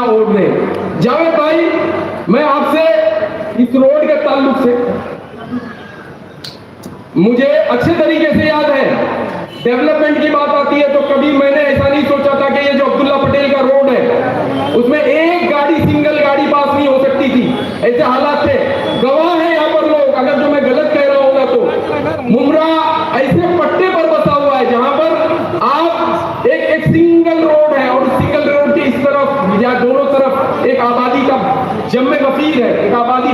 Road ने जावेद भाई, मैं आपसे इस रोड के ताल्लुक से मुझे अच्छे तरीके से याद है, डेवलपमेंट की बात आती है तो कभी मैंने ऐसा नहीं सोचा था कि ये जो अब्दुल्ला पटेल का रोड है उसमें एक गाड़ी, सिंगल गाड़ी पास नहीं हो सकती थी। ऐसे हालात थे, गवाह है यहाँ पर लोग। अगर जो मैं गलत कह रहा होगा तो मुमरा ऐसे पट्टे पर बसा हुआ है जहां पर आप एक सिंगल रोड है और सिंगल रोड के इस तरफ या दोनों तरफ एक आबादी का जम्मे गफीर है, एक आबादी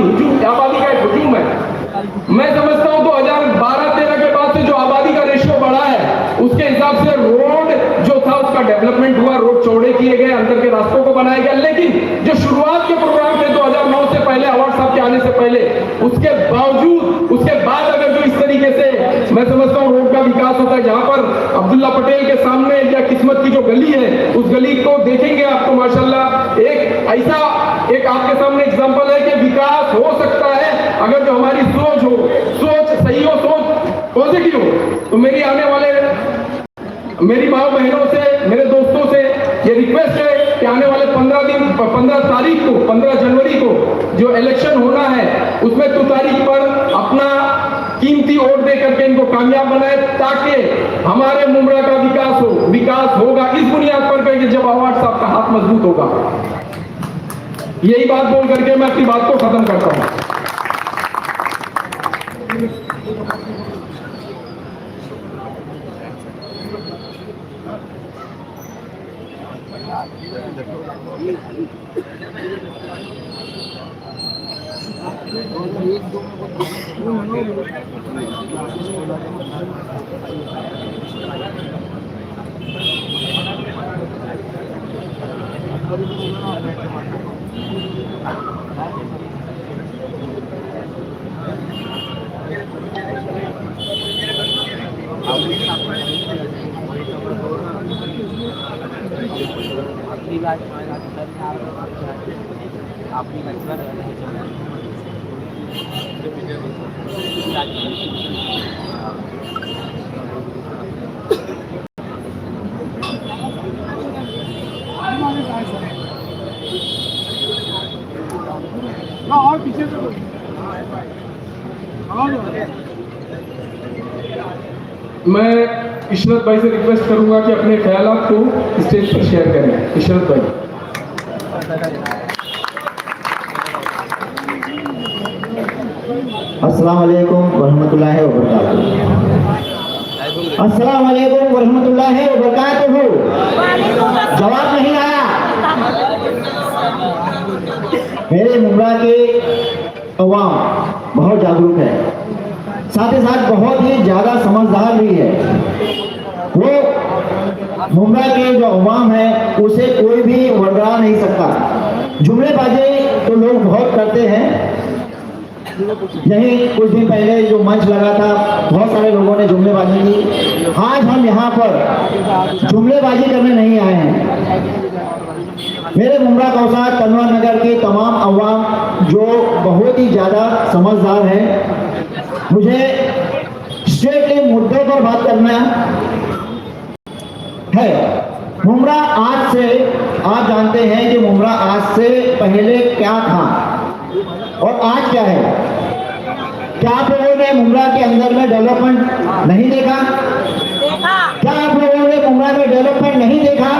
का एक हुजूम है। मैं समझता हूं 2012-13 के बाद से जो आबादी का रेशियो बढ़ा है उसके हिसाब से रोड जो था उसका डेवलपमेंट हुआ, रोड चौड़े किए गए, अंदर के रास्तों को बनाया गया। लेकिन जो शुरुआत के प्रोग्राम थे 2009 से पहले, अवार्ड साहब के आने से पहले, उसके बावजूद उसके बाद अगर जो इस तरीके से मैं समझता हूँ रोड का विकास होता है, जहां पर अब्दुल्ला पटेल के सामने या किस्मत की जो गली है उस गली को देखेंगे आपको माशाल्लाह एक ऐसा एक आपके सामने एग्जांपल है कि विकास हो सकता है अगर जो हमारी सोच हो, सोच सही हो, सोच पॉजिटिव हो। तो मेरी आने वाले मेरी माँ बहनों से, मेरे दोस्तों से ये रिक्वेस्ट है कि आने वाले 15 तारीख को, 15 जनवरी को जो इलेक्शन होना है उसमें 2 तारीख पर अपना कीमती वोट दे करके इनको कामयाब बनाए ताकि हमारे मुमरा का विकास होगा इस बुनियाद पर कि जब अवार्ड साहब का हाथ मजबूत होगा। यही बात बोल करके मैं अपनी बात को खत्म करता हूं। और पीछे मैं इशरत भाई से रिक्वेस्ट करूंगा कि अपने ख्यालात को स्टेज पर शेयर करें। इशरत भाई। अस्सलाम वालेकुम वरहमतुल्लाहि वबरकातुहू। अस्सलाम वालेकुम वरहमतुल्लाहि वबरकातुहू। जवाब नहीं आया। मेरे मुमरा के अवाम बहुत जागरूक है, साथ ही साथ बहुत ही ज्यादा समझदार भी है। वो मुमरा के जो अवाम है उसे कोई भी वरगा नहीं सकता। जुमलेबाजी तो लोग बहुत करते हैं। यही कुछ दिन पहले जो मंच लगा था बहुत सारे लोगों ने जुमलेबाजी की। आज हम यहाँ पर जुमलेबाजी करने नहीं आए हैं। मेरे मुमरा कौसार तनवर नगर के तमाम अवाम जो बहुत ही ज़्यादा समझदार है, मुझे स्टेट के मुद्दे पर बात करना है। मुमरा आज से, आप जानते हैं कि मुमरा आज से पहले क्या था और आज क्या है। क्या आप लोगों ने मुमरा के अंदर में डेवलपमेंट नहीं देखा? क्या आप लोगों ने मुमरा में डेवलपमेंट नहीं देखा?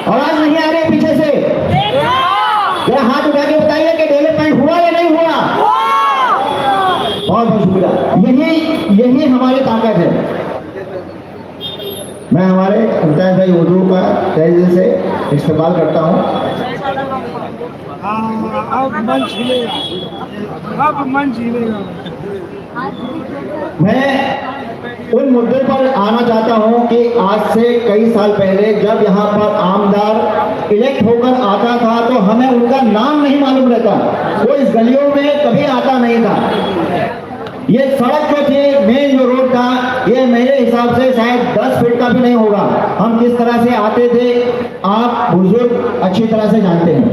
आवाज नहीं आ रही पीछे से? जरा हाथ उठा के बताइए कि डेवलपमेंट हुआ या नहीं हुआ? बहुत बहुत शुक्रिया। यही हमारी ताकत है। मैं हमारे मुमताज भाई उर्दू का तहे दिल से इस्तेमाल करता हूँ। अब मंच हिलेगा। मैं उन मुद्दे पर आना चाहता हूं कि आज से कई साल पहले जब यहाँ पर आमदार इलेक्ट होकर आता था तो हमें उनका नाम नहीं मालूम रहता। वो इस गलियों में कभी आता नहीं था। ये सड़क जो थी, मेन जो रोड था, ये मेरे हिसाब से शायद 10 फीट का भी नहीं होगा। हम किस तरह से आते थे आप बुजुर्ग अच्छी तरह से जानते हैं।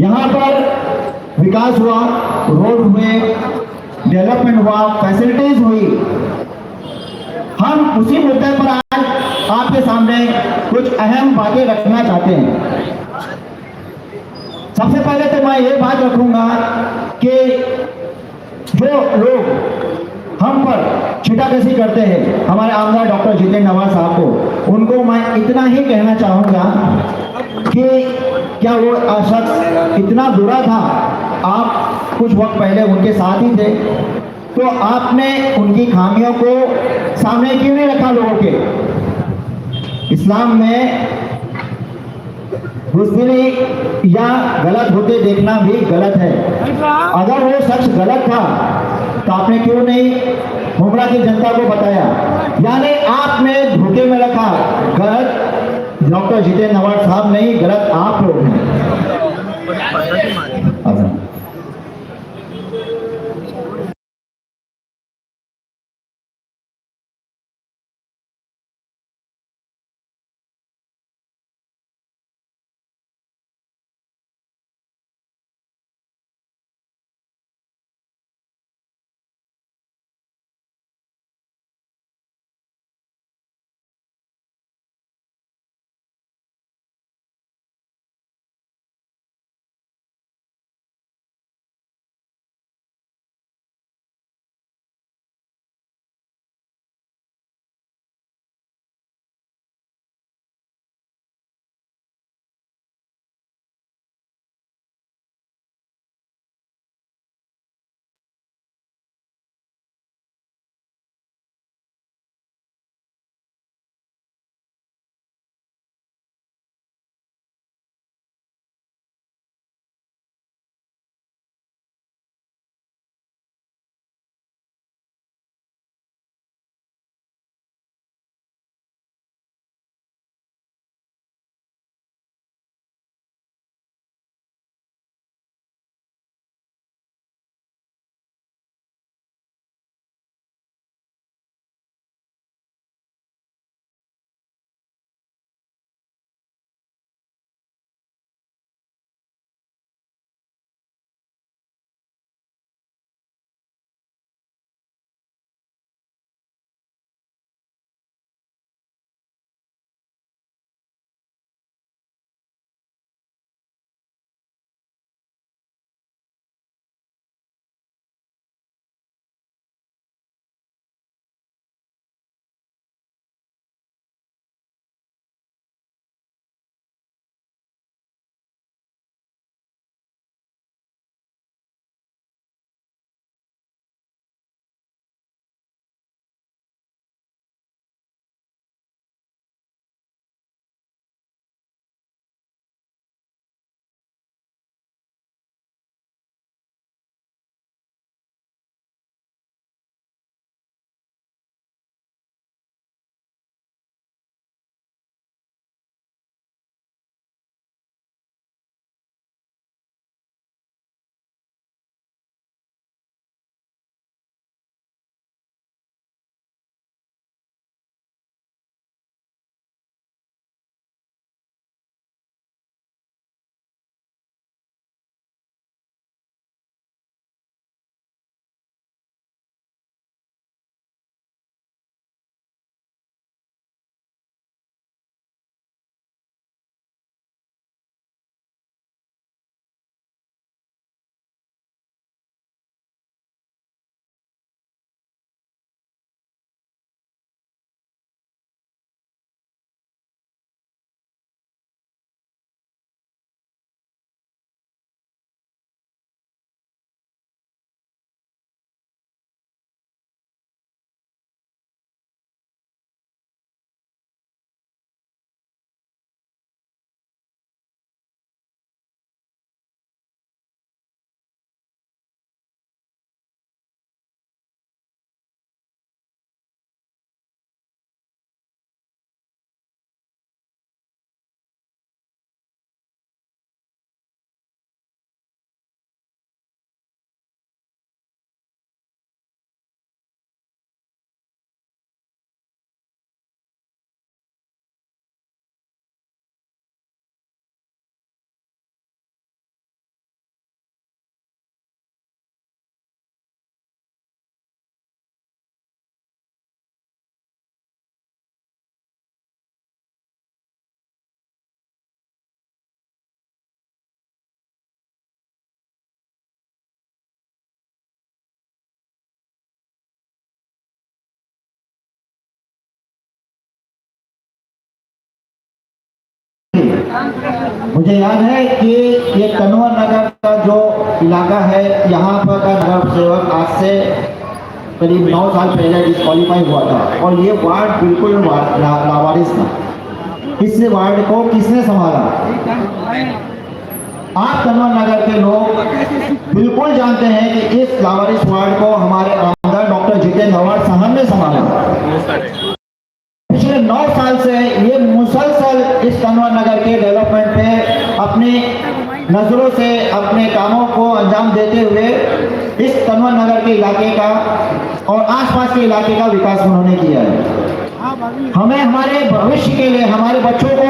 यहाँ पर विकास हुआ, रोड हुए, डेवलपमेंट हुआ, फैसिलिटीज हुई। हम उसी मुद्दे पर आज आपके सामने कुछ अहम बातें रखना चाहते हैं। सबसे पहले तो मैं ये बात रखूंगा कि जो लोग हम पर छिटाकशी करते हैं हमारे आमदार डॉक्टर जितेंद्र नवाज साहब को, उनको मैं इतना ही कहना चाहूंगा कि क्या वो शख्स इतना बुरा था? आप कुछ वक्त पहले उनके साथ ही थे, तो आपने उनकी खामियों को सामने क्यों नहीं रखा लोगों के? इस्लाम में बुज़दिली या गलत होते देखना भी गलत है। अगर वो शख्स गलत था तो आपने क्यों नहीं मुमरा की जनता को बताया? यानी आपने धोखे में रखा। गलत डॉक्टर जितेंद्र नवाज साहब नहीं, गलत आप लोग हैं। मुझे याद है कि ये कन्वर नगर का जो इलाका है, यहाँ पर का नगर सेवक आज से करीब 9 साल पहले डिस्क्वालीफाई हुआ था और ये वार्ड बिल्कुल लावारिस था। इस वार्ड को किसने संभाला? आप कन्वर नगर के लोग बिल्कुल जानते हैं कि इस लावारिस वार्ड को हमारे आमदार डॉक्टर जितेंद्र अवार्ड साहब ने संभाला। पिछले 9 साल से ये मुसलसल इस कन्वर नगर के डेवलपमेंट पे अपनी नजरों से अपने कामों को अंजाम देते हुए इस कन्वर नगर के इलाके का और आसपास के इलाके का विकास उन्होंने किया है। हमें हमारे भविष्य के लिए, हमारे बच्चों को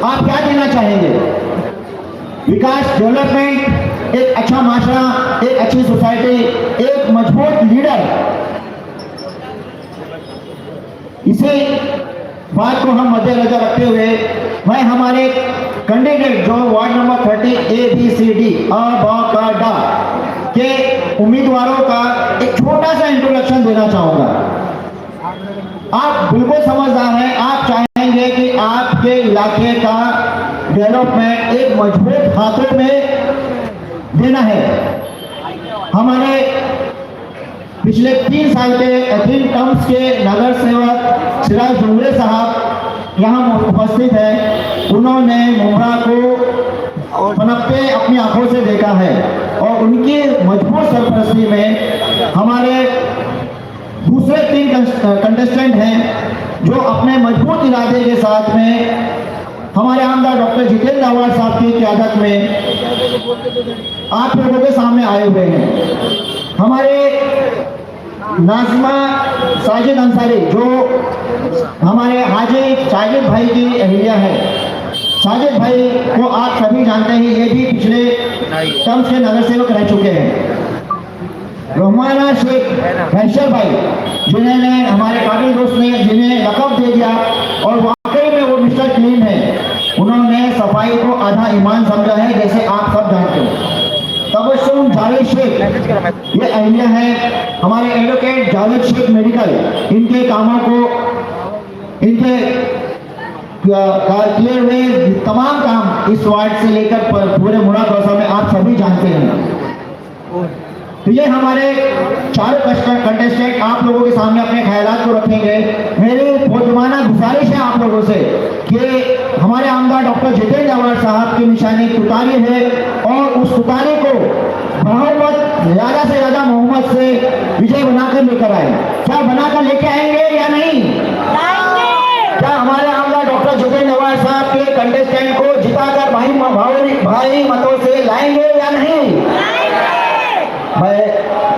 आप क्या देना चाहेंगे? विकास, डेवलपमेंट, एक अच्छा माशरा, एक अच्छी सोसाइटी, एक मजबूत लीडर। इसी बात को हम मद्देनजर रखते हुए मैं हमारे कैंडिडेट जो वार्ड नंबर 30 ABCD के उम्मीदवारों का एक छोटा सा इंट्रोडक्शन देना चाहूंगा। आप बिल्कुल समझदार हैं, आप चाहेंगे कि आपके इलाके का डेवलपमेंट एक मजबूत हाथों में देना है। हमारे पिछले 3 साल के 3 टर्म्स के नगर सेवक सिराज डुंगरे साहब यहाँ उपस्थित हैं। उन्होंने मुमरा को पनपते अपनी आंखों से देखा है और उनकी मजबूत सरपरस्ती में हमारे दूसरे 3 कंटेस्टेंट हैं जो अपने मजबूत इरादे के साथ में हमारे आमदार डॉक्टर जितेंद्र अवार्ड साहब की क़यादत में आप लोगों के सामने आए हुए हैं। हमारे नाज़िमा साजिद अंसारी जो हमारे हाजी साजिद भाई की अहलिया है, साजिद भाई को आप सभी जानते हैं, ये भी पिछले टर्म से नगर सेवक रह चुके हैं। रहमाना शेख हैशर भाई जिन्होंने हमारे काबिल दोस्त ने जिन्हें लकब दे दिया और वाकई में वो मिस्टर क्लीन है, उन्होंने सफाई को आधा ईमान समझा है, जैसे आप सब जानते हो। तबस्सुम जावेद शेख ये अहलिया है हमारे एडवोकेट जावेद शेख मेडिकल, इनके कामों को इनके किए हुए तमाम काम इस वार्ड से लेकर पूरे मुरा कौसा में आप सभी जानते हैं। तो ये हमारे 4 कंटेस्टेंट आप लोगों के सामने अपने ख्यालात को रखेंगे। मेरी फौजमाना गुजारिश है आप लोगों से कि हमारे आमदार डॉक्टर जितेंद्र अवार्ड साहब की निशानी तुतारी है और उस तुतारी को मोहम्मद ज़्यादा से ज़्यादा मोहम्मद से विजय बनाकर लेकर आए। क्या बनाकर लेके आएंगे या नहीं? क्या हमारे आमदार डॉक्टर जितेंद्र अवार्ड साहब के कंटेस्टेंट को जिताकर भाई मतों से लाएंगे या नहीं? मैं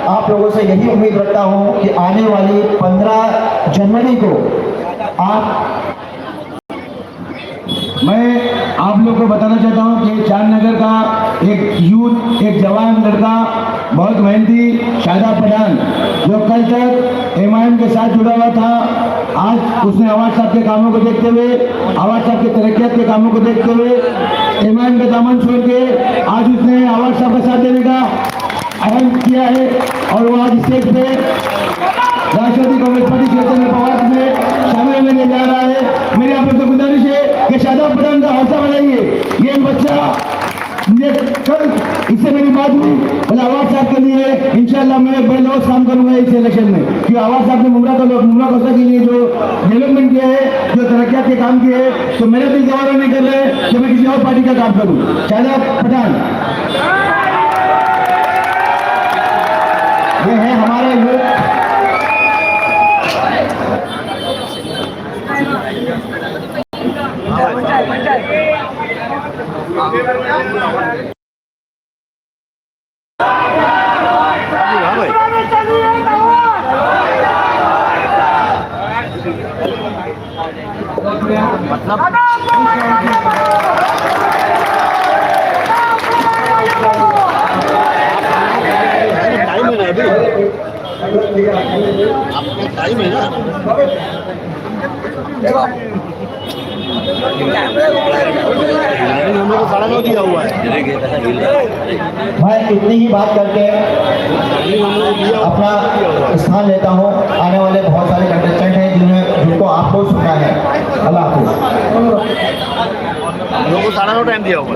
आप लोगों से यही उम्मीद रखता हूं कि आने वाली 15 जनवरी को मैं आप लोग को बताना चाहता हूं कि चांदनगर का एक यूथ, एक जवान लड़का, बहुत मेहनती शादाब पठान, जो कल तक MIM के साथ जुड़ा हुआ था, आज उसने अवार्ड साहब के कामों को देखते हुए, अवार्ड साहब के तरक्कियात के कामों को देखते हुए MIM का दामन छोड़ के आज उसने अवार्ड साहब का साथ देने का अहम किया है और वो आज स्टेज पे राष्ट्रवादी कांग्रेस पार्टी क्षेत्र में प्रवास में शामिल होने जा रहा है। मेरी आप लोग से गुजारिश है कि शादाब पठान का हौसला बढ़ाइए। ये बच्चा मुझे कल इससे मेरी बात हुई, बोले अवार्ड साहब के लिए इंशाल्लाह मैं बड़े लॉस काम करूंगा इस इलेक्शन में, कि अवार्ड साहब ने मुमरा कौसा के लिए जो डेवलपमेंट किया है, जो तरक्कियात के काम किए हैं, तो मेरे दिल गवारा नहीं कर रहे कि मैं किसी और पार्टी का काम करूँ। शादाब पठान ये है हमारे यूथ। टाइम है ना, हम लोग को 9:30 दिया हुआ है। मैं इतनी ही बात करके अपना स्थान लेता हूँ। आने वाले बहुत सारे कंटेस्टेंट हैं जिनको आपको सुनना है। अल्लाह हाफिज़। लोगों को सारा टाइम दिया हुआ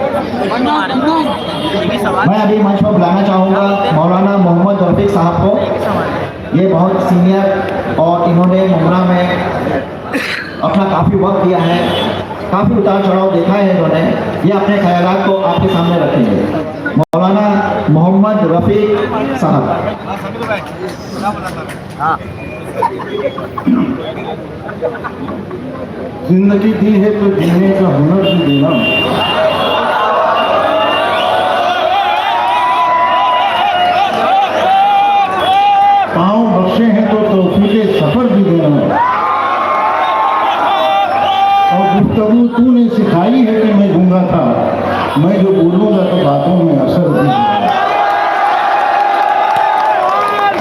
मैं अभी मंच पर बुलाना चाहूँगा मौलाना मोहम्मद रफीक साहब को। ये बहुत सीनियर और इन्होंने मुमरा में अपना काफ़ी वक्त दिया है, काफ़ी उतार चढ़ाव देखा है इन्होंने। ये अपने ख्यालात को आपके सामने रखेंगे। मौलाना मोहम्मद रफीक साहब। जिंदगी दी है तो जीने का हुनर भी देना, पाँव बख्शे हैं तो तौफीके सफर भी देना, और गुफ्तगू तूने सिखाई है कि मैं गूंगा था, मैं जो बोलूंगा तो बातों में असर भी देना।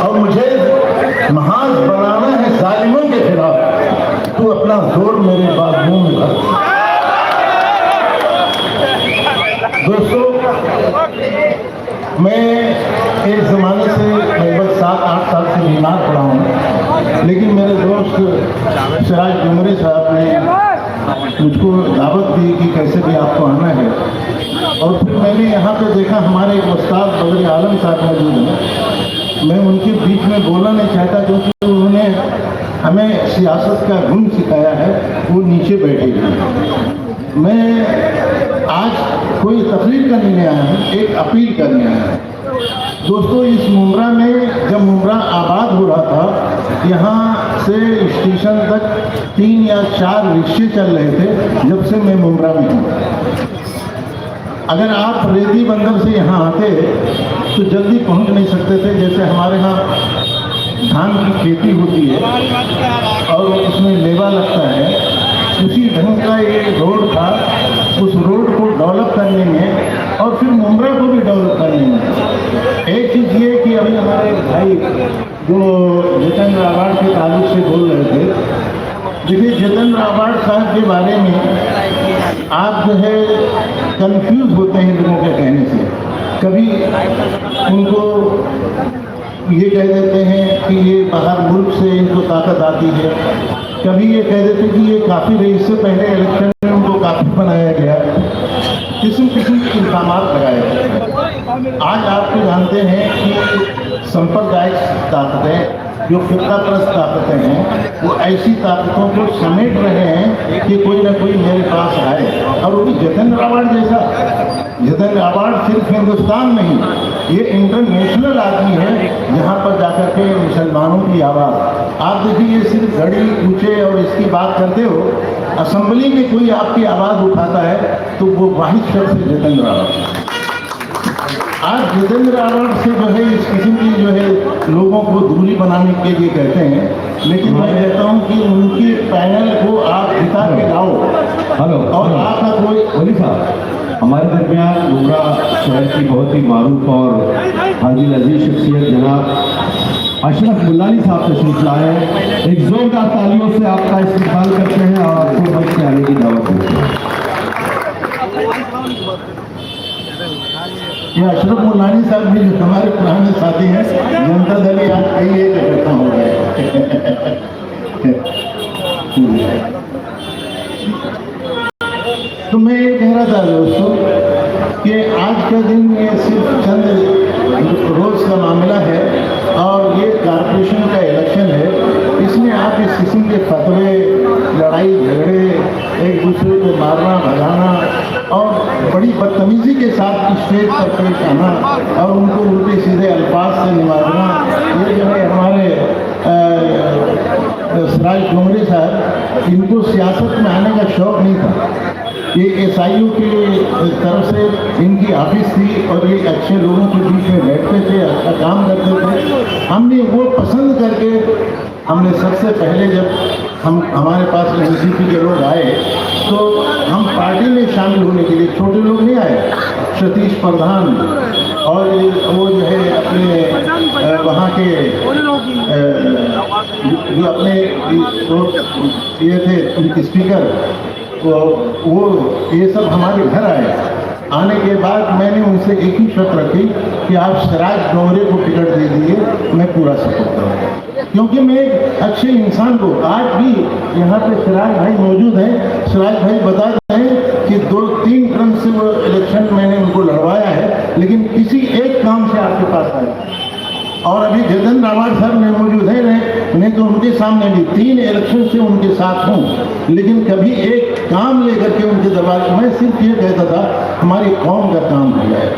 और मुझे महाज बनाना है जालिमों के खिलाफ, तू अपना जोर मेरे बाजुओं में भर। दोस्तों, मैं एक ज़माने से लगभग 7-8 साल से बीमार पड़ा हूँ, लेकिन मेरे दोस्त सिराज डुमरी साहब ने मुझको दावत दी कि कैसे भी आपको आना है। और फिर मैंने यहाँ पे देखा हमारे एक उस्ताद बदरी आलम साहब मौजूद हैं। मैं उनके बीच में बोलना नहीं चाहता क्योंकि उन्होंने हमें सियासत का गुण सिखाया है, वो नीचे बैठे हैं। मैं आज कोई तकरीर करने नहीं आया हूँ, एक अपील करने आया हूँ। दोस्तों, इस मुमरा में जब मुमरा आबाद हो रहा था, यहाँ से स्टेशन तक 3 या 4 रिक्शे चल रहे थे जब से मैं मुमरा में हूँ। अगर आप रेती बंदर से यहाँ आते तो जल्दी पहुँच नहीं सकते थे। जैसे हमारे यहाँ धान की खेती होती है और उसमें लेवा लगता है, उसी ढंग का ये रोड था। उस रोड को डेवलप करने में और फिर मुमरा को भी डेवलप करने में एक चीज़ ये कि अभी हमारे भाई जो जितेंद्र आवाड़ के ताल्लुक से बोल रहे थे, देखिए जितेंद्र आवाड़ साहब के बारे में आप जो है कंफ्यूज होते हैं लोगों के कहने से। कभी उनको ये कह देते हैं कि ये बाहर मुल्क से इनको ताकत आती है, कभी ये कह देते कि ये काफ़ी रही, इससे पहले इलेक्शन में उनको काफ़ी बनाया गया, किस्म किस्म के इल्ज़ाम लगाए गए। आज आप तो जानते हैं कि सांप्रदायिक ताकतें जो फिरकाप्रस्त ताकतें हैं वो ऐसी ताकतों को समेट रहे हैं कि कोई ना कोई मेरे पास आए। और वो भी जितेंद्र आवाड़ जैसा। जितेंद्र आवाड़ सिर्फ हिंदुस्तान नहीं, ये इंटरनेशनल आदमी है जहाँ पर जाकर के मुसलमानों की आवाज़ आप देखिए। ये सिर्फ घड़ी ऊँचे और इसकी बात करते हो, असेंबली में कोई आपकी आवाज़ उठाता है तो वो वाहिद शख्स है जितेंद्र आवाड़। आज जितेंद्र आवाड़ से जो है इस किस्म की जो है लोगों को दूरी बनाने के लिए कहते हैं, लेकिन मैं कहता हूं कि उनके पैनल को आप जिता के लाओ। हेलो, और आपका कोई वली साहब, हमारे दरमियान मुमरा शहर की बहुत ही मारूफ और हाजिर अजीज शख्सियत जनाब अशरफ मुल्लानी साहब तशरीफ लाए हैं। एक जोरदार तालियों से आपका इस्तेमाल करते हैं और आपको मंच से आने की दावत देते हैं। ये अशरफ मुल्लानी साहब भी जो हमारे पुराने साथी हैं, जनता दल आज कई एक इकट्ठा हो गए। तो मैं ये कह रहा था दोस्तों कि आज का दिन ये सिर्फ चंद रोज़ का मामला है और ये कॉरपोरेशन का इलेक्शन है। इसमें आप इस किस्म के फतवे, लड़ाई झगड़े, एक दूसरे को मारना भगाना और बड़ी बदतमीजी के साथ स्टेज पर पेश आना और उनको उल्टे सीधे अल्फाज से निवारना, ये जो है हमारे सिराज डुमरी साहब, इनको सियासत में आने का शौक़ नहीं था। ये SIU की तरफ से इनकी ऑफिस थी और ये अच्छे लोगों के बीच में बैठते थे, अच्छा काम करते थे। हमने वो पसंद करके हमने सबसे पहले जब हमारे पास NCP के लोग आए तो हम पार्टी में शामिल होने के लिए, छोटे लोग नहीं आए, सतीश प्रधान और वो जो है अपने वहाँ के जो अपने ये थे स्पीकर, वो ये सब हमारे घर आए। आने के बाद मैंने उनसे एक ही शर्त रखी कि आप सिराज डोमरे को टिकट दे दीजिए, मैं पूरा सपोर्ट करूँगा, क्योंकि मैं एक अच्छे इंसान को, आज भी यहाँ पे सिराज भाई मौजूद हैं, सिराज भाई बता रहे हैं कि 2-3 इलेक्शन मैंने उनको लड़वाया है, लेकिन किसी एक काम से आपके पास आए। और अभी जगन रावत साहब में मौजूद है, नहीं तो उनके सामने भी 3 इलेक्शन से उनके साथ हूँ, लेकिन कभी एक काम लेकर के उनके दरबार मैं सिर्फ ये कहता था हमारी कौम का काम हो जाए,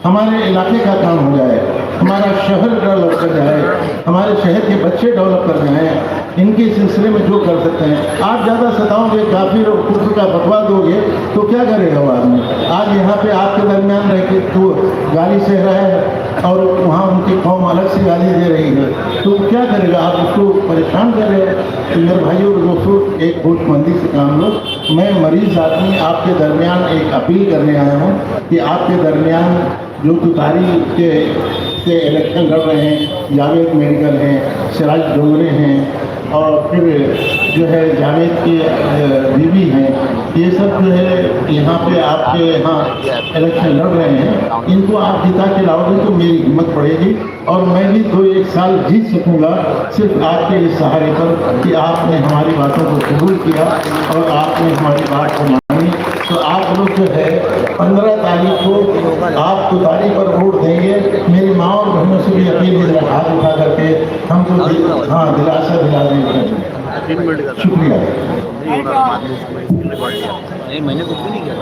हमारे इलाके का काम हो जाए, हमारा शहर डेवलप कर जाए, हमारे शहर के बच्चे डेवलप कर जाएँ, इनके सिलसिले में जो कर सकते हैं। आप ज़्यादा सताओगे, काफिर और कुफर का फतवा दोगे तो क्या करेगा वो आदमी? आज यहाँ पे आपके दरमियान रह के तो गाली सह रहा है और वहाँ उनकी कौम अलग से गाली दे रही है, तो क्या करेगा? आप उसको परेशान कर रहे हैं। तो मेरे भाइयों और दोस्तों, एक होशमंदी से काम लो। मैं मरीज आदमी आपके दरमियान एक अपील करने आया हूँ कि आपके दरमियान जो तुतारी के इलेक्शन लड़ रहे हैं, जावेद मेडिकल हैं, सिराज डोंगरे हैं, और फिर जो है जावेद की बीवी हैं, ये सब जो है यहाँ पे आपके यहाँ इलेक्शन लड़ रहे हैं। इनको आप जिता के लाओगे तो मेरी हिम्मत बढ़ेगी और मैं भी 2-1 साल जीत सकूँगा सिर्फ आपके इस सहारे पर कि आपने हमारी बातों को कबूल किया और आपने हमारी बात को मानी। तो आप लोग जो है 15 तारीख को आप तुतारी पर वोट देंगे। मेरी माँ और बहनों से भी अपील है, हाथ उठा करके हमको दिलासा दिला देंगे। शुक्रिया। नहीं, मैंने कुछ भी नहीं किया।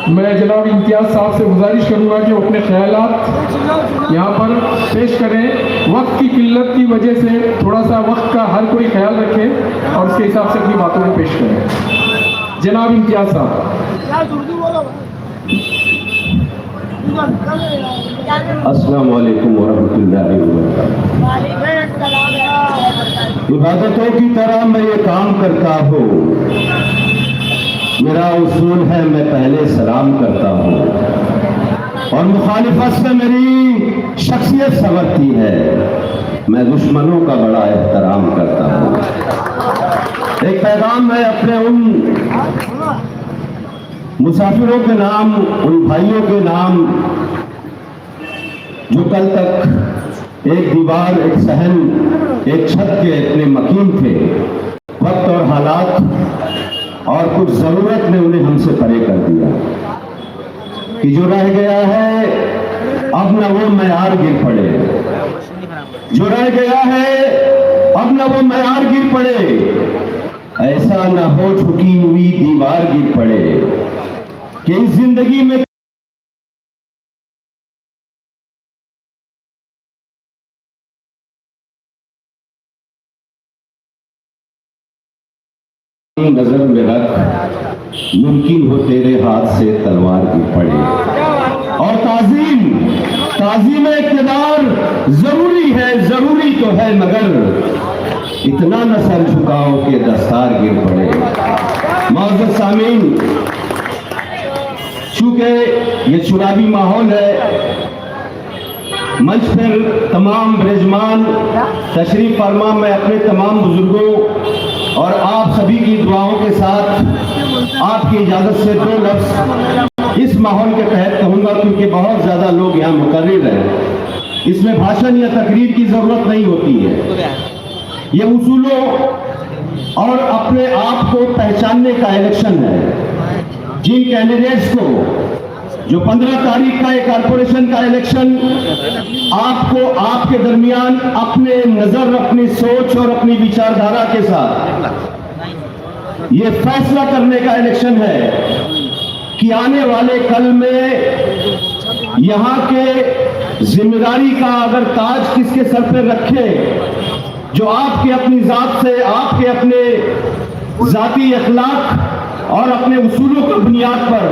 मैं जनाब इम्तियाज साहब से गुजारिश करूंगा कि वो अपने ख्यालात यहाँ पर पेश करें। वक्त की किल्लत की वजह से थोड़ा सा वक्त का हर कोई ख्याल रखे और उसके हिसाब से अपनी बातों को पेश करें। जनाब इम्तियाज साहब। अस्सलाम वालेकुम वरहमतुल्लाहि वबरकातुहू। इबादतों की तरह मैं ये काम करता हूँ, मेरा उसूल है मैं पहले सलाम करता हूँ और मुखालिफत से मेरी शख्सियत संवरती है। मैं दुश्मनों का बड़ा एहतराम करता हूँ। एक पैगाम मैं अपने उन मुसाफिरों के नाम, उन भाइयों के नाम जो कल तक एक दीवार, एक सहन, एक छत के इतने मकीन थे, वक्त और हालात और कुछ जरूरत ने उन्हें हमसे परे कर दिया कि जो रह गया है अब न वो मयार गिर पड़े, जो रह गया है अब न वो मयार गिर पड़े, ऐसा न हो झुकी हुई दीवार गिर पड़े कि इस जिंदगी में नजर में रख, मुमकिन हो तेरे हाथ से तलवार गिर पड़े। और ताज़ीम इक़्तिदार जरूरी है, जरूरी तो है, मगर इतना न सर झुकाओ कि दस्तार गिर पड़े। मौजूद सामीन, चूंकि ये चुनावी माहौल है, मंच पर तमाम ब्रजमान तशरीफ फरमा, मैं अपने तमाम बुजुर्गों और आप सभी की दुआओं के साथ आपकी इजाजत से 2 लफ्ज इस माहौल के तहत कहूँगा, क्योंकि बहुत ज़्यादा लोग यहाँ मुकर्रिर हैं। इसमें भाषण या तकरीर की ज़रूरत नहीं होती है। ये उसूलों और अपने आप को पहचानने का इलेक्शन है। जिन कैंडिडेट्स को जो 15 तारीख का एक कारपोरेशन का इलेक्शन आपको आपके दरमियान अपने नजर, अपनी सोच और अपनी विचारधारा के साथ ये फैसला करने का इलेक्शन है कि आने वाले कल में यहाँ के जिम्मेदारी का अगर ताज किसके सर पर रखे, जो आपके अपनी जात से, आपके अपने जाती अखलाक और अपने उसूलों की बुनियाद पर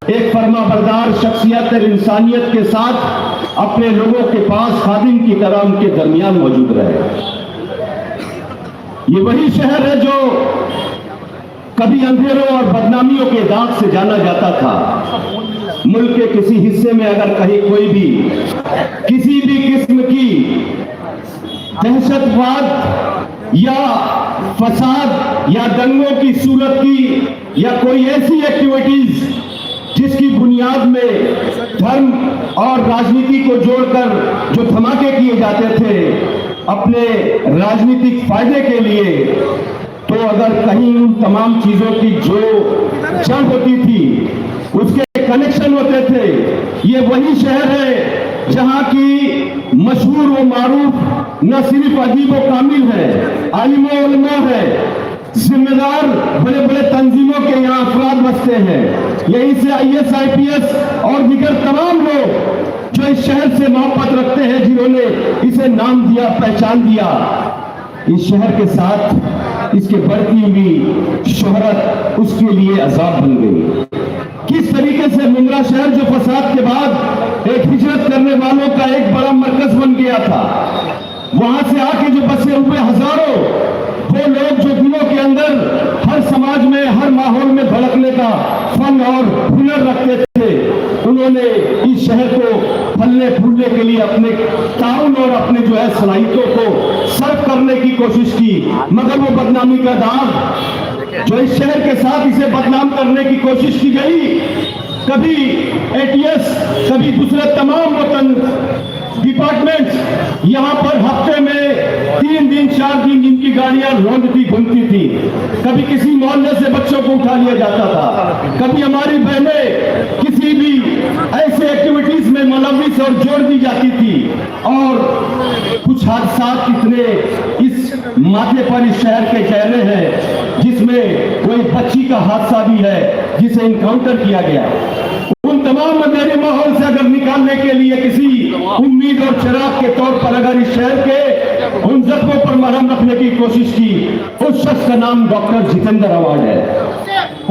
एक फर्माबरदार शख्सियत और इंसानियत के साथ अपने लोगों के पास खादिम की तरह उनके दरमियान मौजूद रहे। ये वही शहर है जो कभी अंधेरों और बदनामियों के दाग से जाना जाता था। मुल्क के किसी हिस्से में अगर कहीं कोई भी किसी भी किस्म की दहशतवाद या फसाद या दंगों की सूरत की या कोई ऐसी एक्टिविटीज जिसकी बुनियाद में धर्म और राजनीति को जोड़कर जो धमाके किए जाते थे अपने राजनीतिक फायदे के लिए, तो अगर कहीं उन तमाम चीजों की जो जड़ होती थी, उसके कनेक्शन होते थे, ये वही शहर है जहां की मशहूर व मारूफ न सिर्फ अजीब व कामिल है, आलिमो उलमा है, जिम्मेदार बड़े बड़े तंजीमों के यहाँ अफराद बसते हैं। यहीं से IAS IPS और दीगर तमाम लोग जो इस शहर से मोहब्बत रखते हैं, जिन्होंने इसे नाम दिया, पहचान दिया, इस शहर के साथ इसके बढ़ती हुई शोहरत उसके लिए अजाब बन गई। किस तरीके से मुंद्रा शहर जो फसाद के बाद एक हिजरत करने वालों का एक बड़ा मरकज बन गया था, वहां से आके जो बसे हुए हजारों वो लोग जो दिलों के अंदर हर समाज में, हर माहौल में भड़कने का फन और हुनर रखते थे, उन्होंने इस शहर को फलने फूलने के लिए अपने ताउन और अपने जो है सलाहियतों को सर्व करने की कोशिश की, मगर वो बदनामी का दाग जो इस शहर के साथ इसे बदनाम करने की कोशिश की गई, कभी ATS, कभी दूसरे तमाम वतन डिपार्टमेंट्स यहाँ पर हफ्ते में 3 दिन 4 दिन जिनकी गाड़ियां रोंदती घूमती थी, कभी किसी मोहल्ले से बच्चों को उठा लिया जाता था, कभी हमारी बहनें किसी भी ऐसे एक्टिविटीज में मुलव्विस और जोड़ दी जाती थी, और कुछ हादसा इतने इस माथे पर इस शहर के चेहरे हैं, जिसमें कोई बच्ची का हादसा भी है जिसे इनकाउंटर किया गया। उन तमाम अंधेरे माहौल से अगर निकालने के लिए किसी उम्मीद और चिराग के तौर पर अगर इस शहर के उन जख्मों पर मरहम रखने की कोशिश की, उस शख्स का नाम डॉक्टर जितेंद्र अवार्ड है।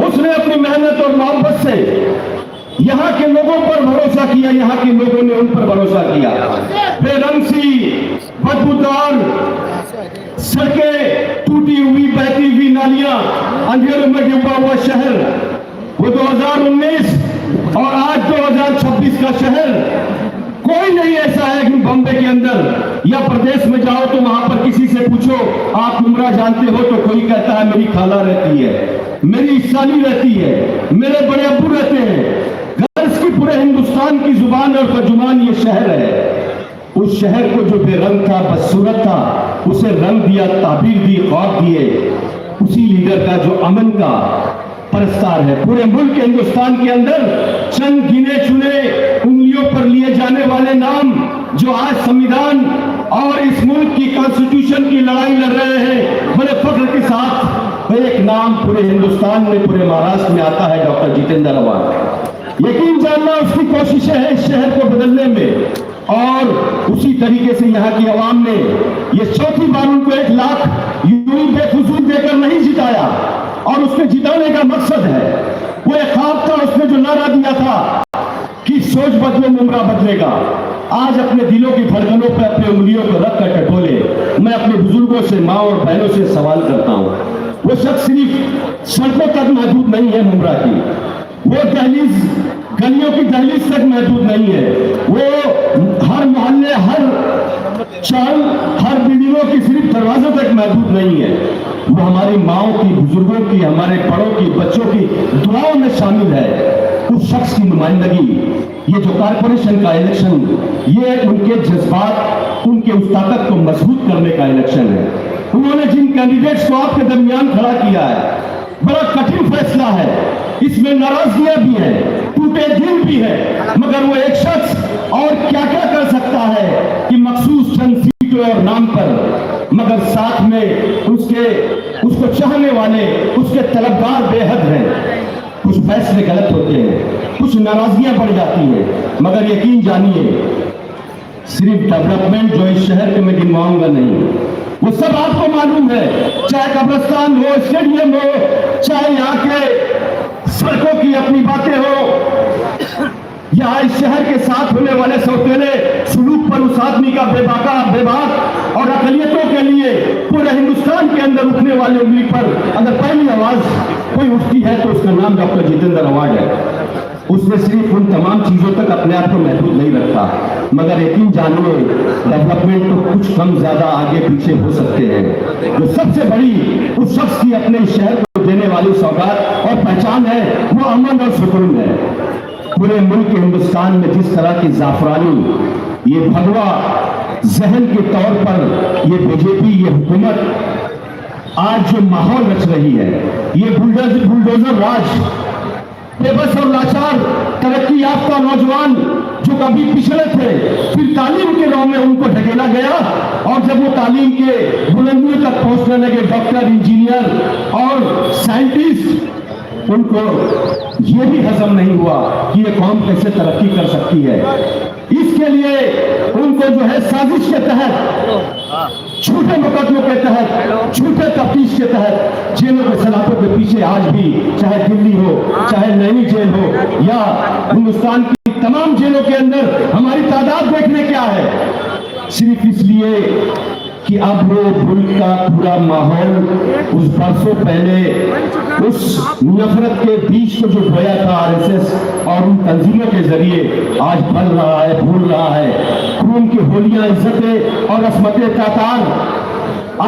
उसने अपनी मेहनत और मोहब्बत से यहाँ के लोगों पर भरोसा किया, यहाँ के लोगों ने उन पर भरोसा किया। बेरंग सी बदबूदार सड़कें, टूटी हुई बहती हुई नालियां, अंधेरों में डूबा हुआ शहर, वो 2019 और आज 2026 का शहर, कोई नहीं ऐसा है कि बॉम्बे के अंदर या प्रदेश में जाओ तो वहां पर किसी से पूछो आप मुमरा जानते हो, तो कोई कहता है मेरी खाला रहती है, मेरी साली रहती है, मेरे बड़े अब्बू रहते हैं। गर्ज की पूरे हिंदुस्तान की जुबान और तर्जुमान ये शहर है। उस शहर को जो बेरंग था, बदसूरत था, उसे रंग दिया, ताबीर दी, ख्वाब दिए उसी लीडर का जो अमन का परस्तार है। पूरे मुल्क हिंदुस्तान के अंदर चंद गिने चुने उंगलियों पर लिए जाने वाले नाम जो आज संविधान और इस मुल्क की कॉन्स्टिट्यूशन की लड़ाई लड़ रहे हैं, बड़े फख्र के साथ एक नाम पूरे हिंदुस्तान में, पूरे महाराष्ट्र में आता है, डॉक्टर जितेंद्र अवार्ड। यकीन जानना उसकी कोशिशें हैं इस शहर को बदलने में, और उसी तरीके से यहाँ की आवाम ने ये चौथी बार उनको 1 लाख यूं बेफजूल देकर नहीं जिताया, और उसके जिताने का मकसद है, वो एक ख्वाब था, उसने जो नारा दिया था कि सोच बदलो मुमरा बदलेगा। आज अपने दिलों की धड़कनों पर अपनी उंगलियों को रख कर टटोले। मैं अपने बुजुर्गों से, माँ और बहनों से सवाल करता हूँ, वो शख्स सिर्फ सड़कों तक महदूद नहीं है मुमरा की, वो दहलीज, गलियों की दहलीज तक महदूद नहीं है, वो हर मोहल्ले, हर चाल, हर बिल्डिंगों की सिर्फ दरवाजों तक महदूद नहीं है, वो हमारी माओ की, बुजुर्गों की, हमारे बड़ों की, बच्चों की दुआओं में शामिल है। उस शख्स की नुमाइंदगी, ये जो कारपोरेशन का इलेक्शन, ये उनके जज्बात, उनके उस ताकत को मजबूत करने का इलेक्शन है। उन्होंने जिन कैंडिडेट्स को आपके दरमियान खड़ा किया है, बड़ा कठिन फैसला है, इसमें नाराजगियां भी है, टूटे दिल भी है, मगर वो एक शख्स और क्या क्या कर सकता है कि मखसूस चंद सीटों और नाम पर, मगर साथ में उसको चाहने वाले, उसके तलबगार बेहद हैं। कुछ फैसले गलत होते हैं, कुछ नाराजगियां बढ़ जाती हैं, मगर यकीन जानिए सिर्फ डेवलपमेंट जो इस शहर के मैं गिनवाऊंगा नहीं, वो सब आपको मालूम है, चाहे कब्रिस्तान हो, स्टेडियम हो, चाहे यहाँ के सड़कों की अपनी बातें हो, या इस शहर के साथ होने वाले सौतेले सुलूक पर उस आदमी का बेबाक और अकलियतों के लिए पूरे हिंदुस्तान के अंदर उठने वाले उंगली पर अगर पहली आवाज कोई उठती है तो उसका नाम डॉक्टर जितेंद्र अवार्ड है। उसने सिर्फ उन तमाम चीजों तक अपने आप को महदूद नहीं रखा, मगर यकीन जानिए डेवलपमेंट तो कुछ कम ज्यादा आगे पीछे हो सकते हैं। जो सबसे बड़ी उस शख्स की अपने शहर को देने वाली सौगात और पहचान है, वो अमन और सुकून है। पूरे मुल्क हिंदुस्तान में जिस तरह की जाफरानी, ये भगवा जहन के तौर पर ये बीजेपी, ये हुकूमत आज जो माहौल रच रही है, ये बुलडोजर राज, बेबस और लाचार तरक्की याफ्ता नौजवान जो कभी पिछड़े थे, फिर तालीम के राह में उनको ढकेला गया, और जब वो तालीम के बुलंदियों तक पहुंचने लगे, डॉक्टर, इंजीनियर और साइंटिस्ट, उनको ये भी हजम नहीं हुआ कि ये कौम कैसे तरक्की कर सकती है। इसके लिए उनको जो है साजिश के तहत, झूठे मुकदमों के तहत, झूठे तफ्तीश के तहत जेलों के सलाखों के पीछे आज भी, चाहे दिल्ली हो, चाहे नैनी जेल हो, या हिंदुस्तान की तमाम जेलों के अंदर हमारी तादाद देखने क्या है, सिर्फ इसलिए कि अब वो मुल्क का पूरा माहौल उस बरसों पहले उस नफरत के बीज को जो बोया था आरएसएस और उन तंजीमों के जरिए आज फल रहा है, फूल रहा है। खून की होलियां, इज्जतें और असमतें तातार,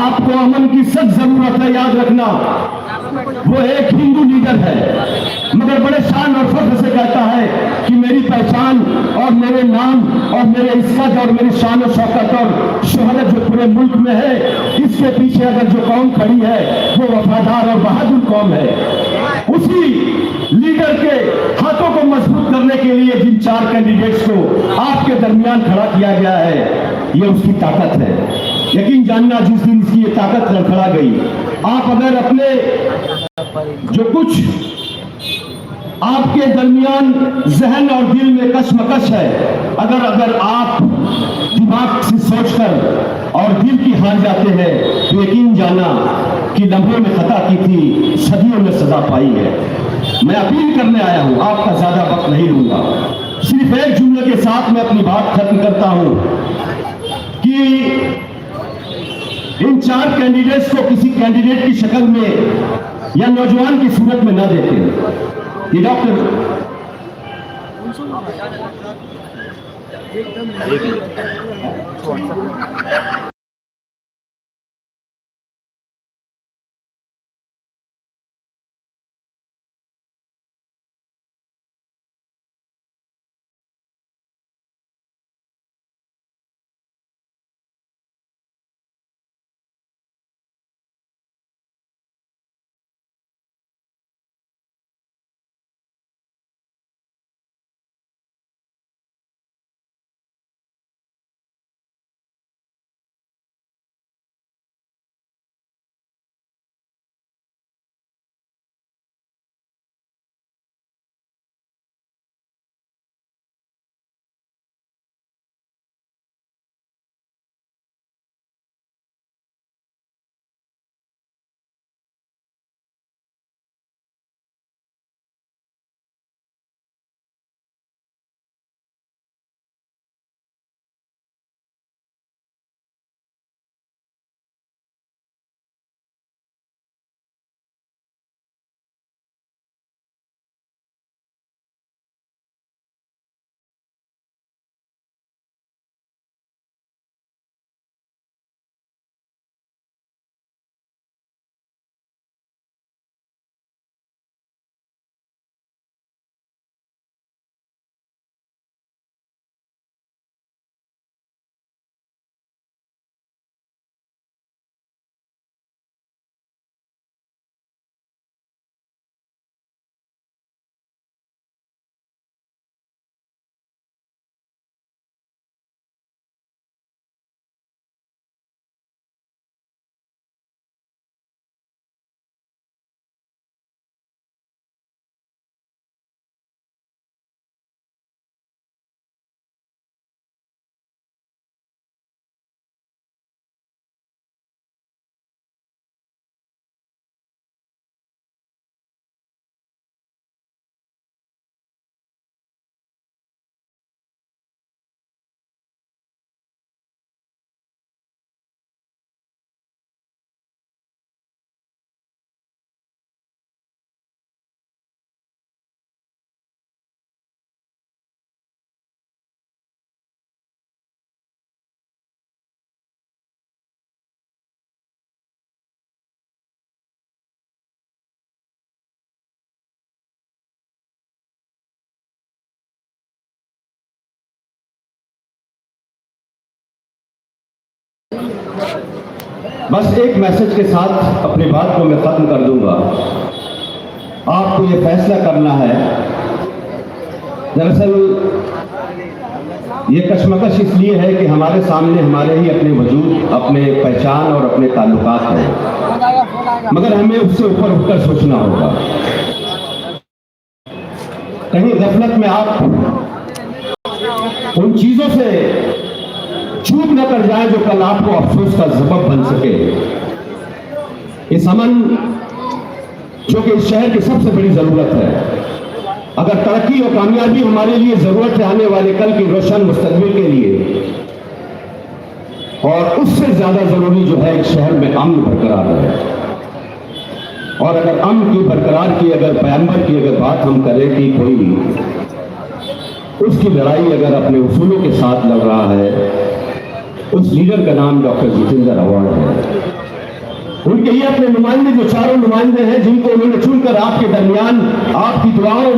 आपको अमन की सख्त जरूरत है। याद रखना, वो एक हिंदू लीडर है, मगर बड़े शान और फख्र से कहता है कि मेरी पहचान और मेरे नाम और मेरे इज्जत और मेरी शान और शौकत और शोहरत जो पूरे मुल्क में है, इसके पीछे अगर जो कौम खड़ी है वो वफादार और बहादुर कौम है। उसी लीडर के हाथों को मजबूत करने के लिए जिन 4 कैंडिडेट्स को आपके दरमियान खड़ा किया गया है, ये उसकी ताकत है। यकीन जानना, जिस दिन इसकी ये ताकत लड़खड़ा गई, आप अगर अपने जो कुछ आपके दरमियान जहन और दिल में कशमकश है, अगर आप दिमाग से सोचकर और दिल की हार जाते हैं, तो यकीन जाना कि लम्हों में खता की थी, सदियों में सजा पाई है। मैं अपील करने आया हूं, आपका ज्यादा वक्त नहीं लूंगा, सिर्फ एक जुमले के साथ मैं अपनी बात खत्म करता हूं कि इन 4 कैंडिडेट्स को किसी कैंडिडेट की शक्ल में या नौजवान की सूरत में न देखें। ये डॉक्टर बस एक मैसेज के साथ अपनी बात को मैं खत्म कर दूंगा। आपको ये फैसला करना है, दरअसल ये कशमकश इसलिए है कि हमारे सामने हमारे ही अपने वजूद, अपने पहचान और अपने ताल्लुकात हैं, मगर हमें उससे ऊपर उठकर सोचना होगा। कहीं गफलत में आप उन चीजों से चूक न कर जाए जो कल आपको अफसोस का सबब बन सके। इस अमन जो कि इस शहर की सबसे बड़ी जरूरत है, अगर तरक्की और कामयाबी हमारे लिए जरूरत है आने वाले कल की रोशन मुस्तकबिल के लिए, और उससे ज्यादा जरूरी जो है इस शहर में अमन बरकरार है। और अगर अमन की बरकरार की, अगर पैगंबर की अगर बात हम करें कि कोई उसकी लड़ाई अगर अपने उसूलों के साथ लड़ रहा है, उस लीडर का नाम डॉक्टर जितेंद्र अवार्ड है। उनके ये अपने नुमाइंदे, जो चारों नुमाइंदे हैं जिनको उन्होंने चुनकर आपके दरमियान आपकी दुआओं,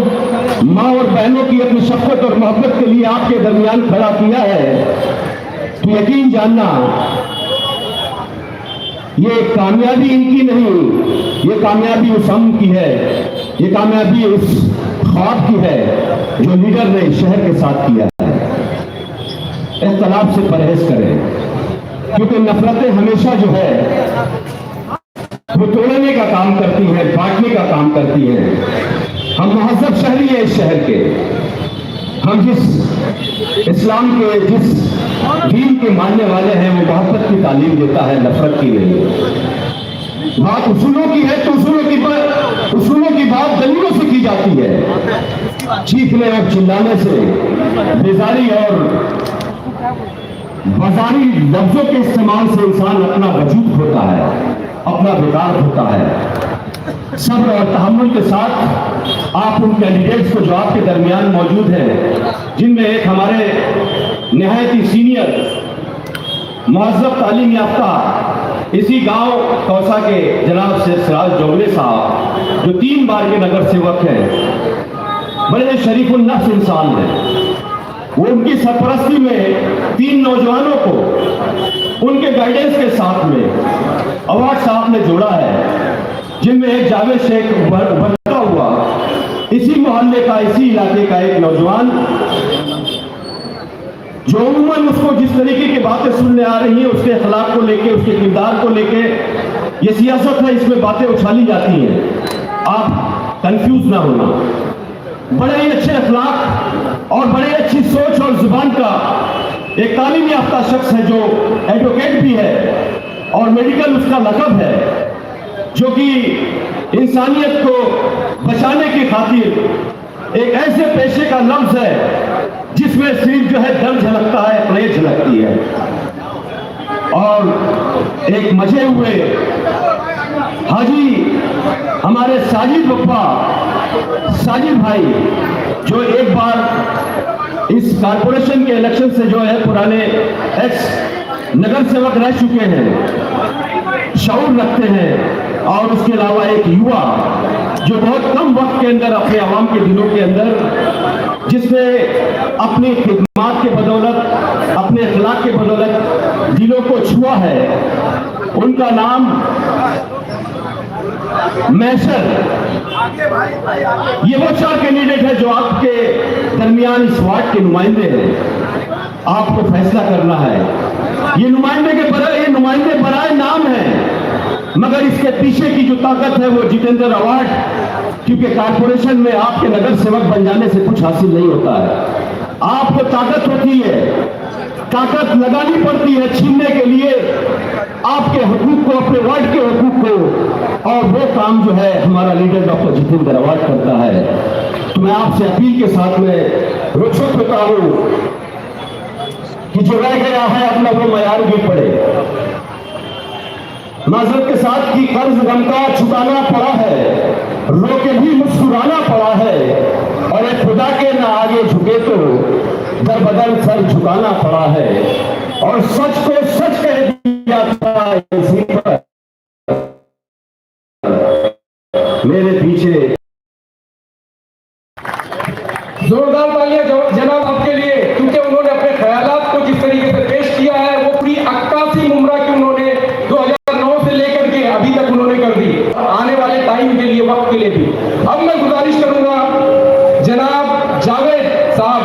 माँ और बहनों की अपनी शफकत और मोहब्बत के लिए आपके दरमियान खड़ा किया है, तो यकीन जानना ये कामयाबी इनकी नहीं, ये कामयाबी उस अमन की है, ये कामयाबी उस ख्वाब की है जो लीडर ने शहर के साथ किया है। इख्तलाफ से परहेज करें, क्योंकि नफरतें हमेशा जो है वो तोड़ने का काम करती हैं, बांटने का काम करती हैं। हम महज़ब शहरी हैं इस शहर के, हम जिस इस्लाम के, जिस दीन के मानने वाले हैं, वो मोहब्बत की तालीम देता है, नफरत की नहीं। बात उसूलों की है तो उसूलों की बात दलीलों से की जाती है। चीखने और चिल्लाने से, बेजारी और बाजारी लफ्जों के इस्तेमाल से इंसान अपना वजूद होता है, अपना बेकार होता है। सब्र और तहम्मुल के साथ आप उन कैंडिडेट्स को जो आपके दरमियान मौजूद हैं, जिनमें एक हमारे निहायत ही सीनियर मुअज़्ज़ब तालीम याफ्ता इसी गांव कौसा के जनाब से सिराज जोगले साहब, जो 3 बार के नगर सेवक हैं, बड़े शरीफुल नफ्स इंसान हैं। वो उनकी सरपरस्ती में 3 नौजवानों को उनके गाइडेंस के साथ में अवार्ड साहब ने जोड़ा है, जिनमें एक जावेद शेख बनता हुआ इसी मोहल्ले का, इसी इलाके का एक नौजवान, जो उम्मन उसको जिस तरीके की बातें सुनने आ रही हैं, उसके अखलाक को लेके, उसके किरदार को लेके, ये सियासत है, इसमें बातें उछाली जाती हैं, आप कंफ्यूज ना होना। बड़े ही अच्छे अखलाक और बड़े अच्छी सोच और जुबान का एक तालीम याफ्ता शख्स है, जो एडवोकेट भी है और मेडिकल उसका लक़ब है, जो कि इंसानियत को बचाने की खातिर एक ऐसे पेशे का लफ्ज है जिसमें सिर्फ जो है दर्द झलकता है, प्लेट झलकती है। और एक मजे हुए हाजी हमारे साजिद बप्पा, साजिद भाई, जो एक बार इस कारपोरेशन के इलेक्शन से जो है पुराने एक्स नगर सेवक रह चुके हैं, शऊर रखते हैं, और उसके अलावा एक युवा जो बहुत कम वक्त के अंदर अपने आवाम के दिलों के अंदर, जिसने अपनी खिदमत के बदौलत, अपने अखलाक के बदौलत दिलों को छुआ है, उनका नाम मैशर। ये वो 4 कैंडिडेट है जो आपके दरमियान इस वार्ड के नुमाइंदे हैं। आपको फैसला करना है। ये नुमाइंदे बराए नाम है, मगर इसके पीछे की जो ताकत है वो जितेंद्र अवार्ड, क्योंकि कारपोरेशन में आपके नगर सेवक बन जाने से कुछ हासिल नहीं होता है। आपको ताकत होती है, ताकत लगानी पड़ती है छीनने के लिए आपके हुकूक को, अपने वार्ड के हुकूक को, और वो काम जो है हमारा लीडर डॉक्टर जितेंद्र अवार्ड करता है। तो मैं आपसे अपील के साथ में रुखसत होता हूं कि जो रह गया है अपना वो मयार भी पड़े। माजरत के साथ की कर्ज गम का छुटाना पड़ा है, रो के भी मुस्कुराना पड़ा है, और एक खुदा के ना आगे झुके तो दर बदल सर झुकाना पड़ा है, और सच को सच कह दिया था इसी पर मेरे पीछे। जोरदार तालियां जनाब आपके लिए, क्योंकि उन्होंने अपने ख्यालात को जिस तरीके से पेश किया है वो पूरी 81 मुमरा की उन्होंने 2009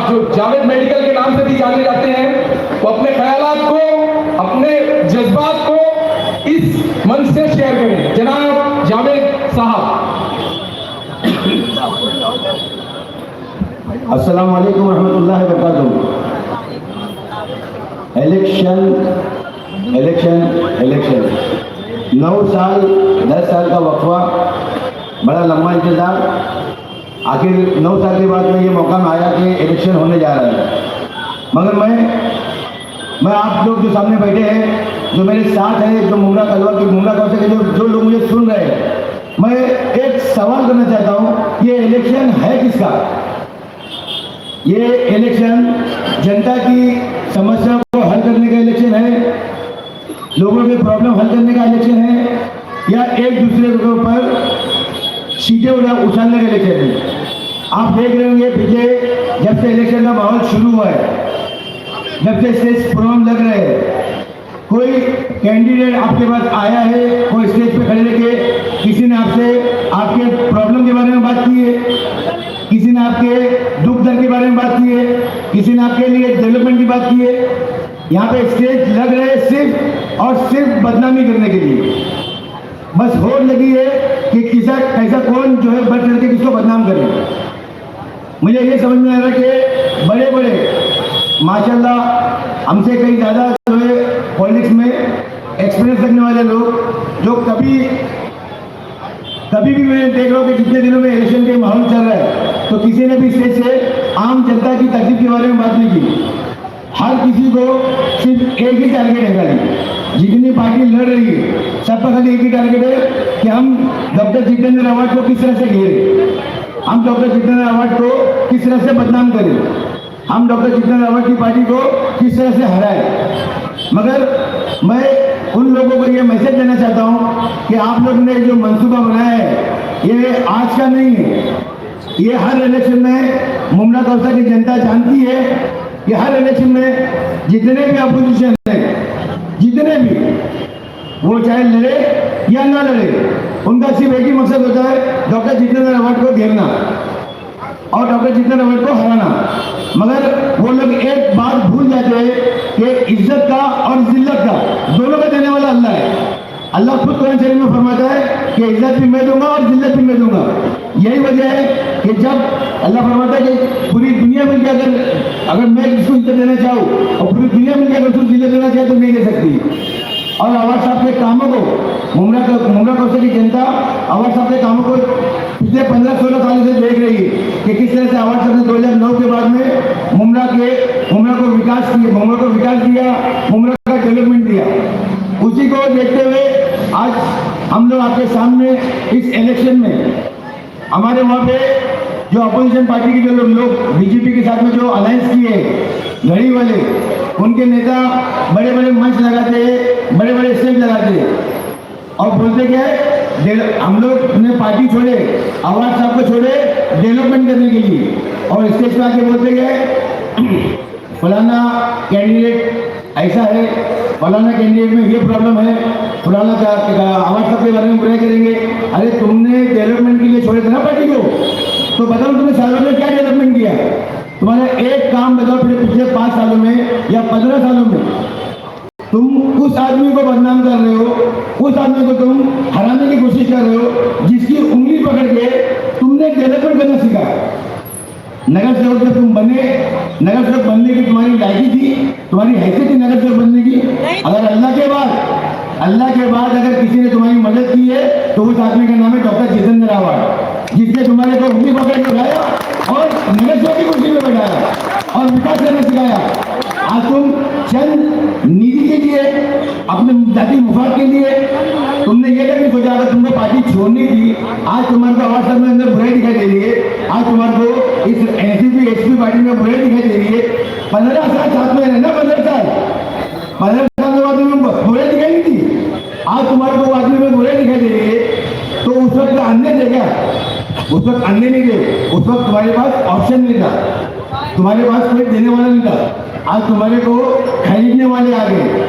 जो जावेद मेडिकल के नाम से भी जाने जाते हैं, वो अपने ख्यालात को, अपने जज्बात को इस मंच से शेयर करें। जनाब जावेद साहब। अस्सलाम वालेकुम रहमतुल्लाहि व बरकातहू। इलेक्शन 9 साल 10 साल का वक्फा, बड़ा लंबा इंतजार, आखिर 9 साल के बाद में ये मौका में आया कि इलेक्शन होने जा रहा है। मगर मैं आप लोग जो सामने बैठे हैं, जो मेरे साथ हैं, जो मुमरा कौशल के जो लोग मुझे सुन रहे हैं, मैं एक सवाल करना चाहता हूँ, ये इलेक्शन है किसका? ये इलेक्शन जनता की समस्या को हल करने का इलेक्शन है, लोगों के प्रॉब्लम हल करने का इलेक्शन है, या एक दूसरे के ऊपर सीधे उछालने का इलेक्शन है? आप देख रहे होंगे पीछे जब से इलेक्शन का माहौल शुरू हुआ है, जब से स्टेज प्रोग्राम लग रहे हैं, कोई कैंडिडेट आपके पास आया है, कोई स्टेज पे खड़े लेके किसी ने आपसे आपके प्रॉब्लम के बारे में बात की है, किसी ने आपके दुख दर्द के बारे में बात की है, किसी ने आपके लिए डेवलपमेंट की बात की है। यहाँ पे स्टेज लग रहे हैं सिर्फ और सिर्फ बदनामी करने के लिए। बस होड़ लगी है कि कैसा कौन जो है बढ़ चढ़ के किसको बदनाम करे। मुझे ये समझ में आ रहा है कि बड़े बड़े माशाल्लाह हमसे कहीं ज़्यादा जो है पॉलिटिक्स में एक्सपीरियंस रखने वाले लोग, जो कभी भी मैं देख रहा हूँ कि जितने दिनों में इलेक्शन के माहौल चल रहा है, तो किसी ने भी स्टेज से आम जनता की तकलीफ के बारे में बात नहीं की। हर किसी को सिर्फ एक ही टारगेट है खाली, जितनी पार्टी लड़ रही है सबका खाली एक ही टारगेट है कि हम डॉक्टर जितेंद्र अवार्ड को किस तरह से घेरें, हम डॉक्टर जितेंद्र अवार्ड को किस तरह से बदनाम करें, हम डॉक्टर जितेंद्र अवार्ड की पार्टी को किस तरह से हराएं। मगर मैं उन लोगों को ये मैसेज देना चाहता हूँ कि आप लोग ने जो मंसूबा बनाया है ये आज का नहीं है, ये हर इलेक्शन में मुमरा कौशल की जनता जानती है कि हर इलेक्शन में जितने भी अपोजिशन है, जितने भी, वो चाहे लड़े या ना लड़े, उनका सिर्फ एक ही मकसद होता है डॉक्टर जितेंद्र अवार्ड को घेरना और डॉक्टर जितेंद्र अवार्ड को हराना। मगर वो लोग एक बात भूल जाते हैं कि इज्जत का और जिल्लत का दोनों का देने वाला अल्लाह है। अल्लाह खुद कुरान शरीफ में फरमाता है कि इज्जत भी मैं दूंगा और जिल्लत भी मैं दूंगा। यही वजह है कि जब अल्लाह फरमाता है कि पूरी दुनिया में अगर मैं किसको इज्जत देना चाहूँ और पूरी दुनिया में उसको जिल्लत देना चाहे तो नहीं दे सकती। और आवाज साहब के कामों को मुमरा कौशल की जनता आवाज साहब के कामों को पिछले 15-16 सालों से देख रही है कि किस तरह से आवाज साहब ने 2009 के बाद में मुमरा को विकास दिया, मुमरा का डेवलपमेंट दिया। उसी को देखते हुए आज हम लोग आपके सामने इस इलेक्शन में हमारे वहाँ पे जो अपोजिशन पार्टी के जो लोग बीजेपी के साथ में जो अलायंस किए घड़ी वाले, उनके नेता बड़े बड़े मंच लगाते हैं, बड़े बड़े स्टेज लगाते हैं और बोलते क्या है, हम लोग ने पार्टी छोड़े, आवाज साहब को छोड़े डेवलपमेंट करने के लिए, और स्टेज पे आके बोलते क्या फलाना कैंडिडेट ऐसा है, फलाना कैंडिडेट में ये प्रॉब्लम है, फलाना आवाज साहब के बारे में बुराई करेंगे। अरे तुमने डेवलपमेंट के लिए छोड़े थे ना पार्टी को, तो बताओ तुमने सालों में क्या डेवलपमेंट किया? तुम्हारा एक काम बताओ पिछले 5 सालों में या 15 सालों में। तुम उस आदमी को बदनाम कर रहे हो, उस आदमी को तुम हराने की कोशिश कर रहे हो जिसकी उंगली पकड़ के तुमने डेवलपमेंट करना सीखा। नगर सेवक जब तुम बने, नगर सेवक बनने की तुम्हारी लायकी थी, तुम्हारी हैसियत थी नगर सेवक बनने की। अगर अल्लाह के बाद अगर किसी ने तुम्हारी मदद की है तो उस आदमी का नाम है डॉक्टर जितेंद्र अवार्ड, जिसने तुम्हारे को उंगली पकड़ के उठाया और नगर सेवक की कुर्सी में बैठाया और विकास करना सिखाया। आज तुम चंद निधि के लिए, अपने जाति मुफाद के लिए तुमने ये नहीं सोचा अगर तुमको पार्टी छोड़नी थी। आज तुम्हारे को आवाज साहब में अंदर बुराई दिखाई दे रही है, आज तुम्हारे को इस एनसीपी एसपी पार्टी में बुराई दिखाई दे रही है। 15 साल साथ में रहना, 15 साल के बाद में बुराई दिखाई नहीं थी, आज तुम्हारे को आदमी में बुराई दिखाई दे रही है। तो उस वक्त अन्य थे क्या? उस वक्त अन्य नहीं थे, उस वक्त तुम्हारे पास ऑप्शन नहीं था, तुम्हारे पास कोई देने वाला नहीं था। आज तुम्हारे को खरीदने वाले आ गए,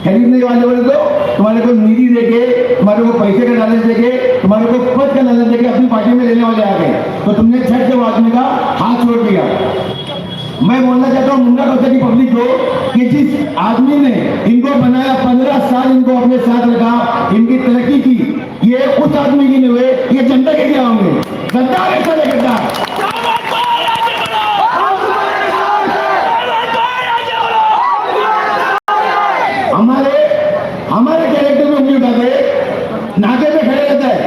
खरीदने वाले बोले तो तुम्हारे को निधि देके, तुम्हारे को पैसे का लालच देके, तुम्हारे को पद का लालच देके अपनी पार्टी में लेने वाले आ गए। तो तुमने झट से आदमी का हाथ छोड़ दिया। मैं बोलना चाहता हूँ मुंडा कल्चर की पब्लिक को कि जिस आदमी ने इनको बनाया 15 साल इनको अपने साथ रखा, इनकी तरक्की की, ये उस आदमी की नहीं हुए, ये जनता के क्या होंगे? गद्दार है सारे गद्दार। हमारे कैरेक्टर में उंगली उठाते, नाके पे खड़े रहता है।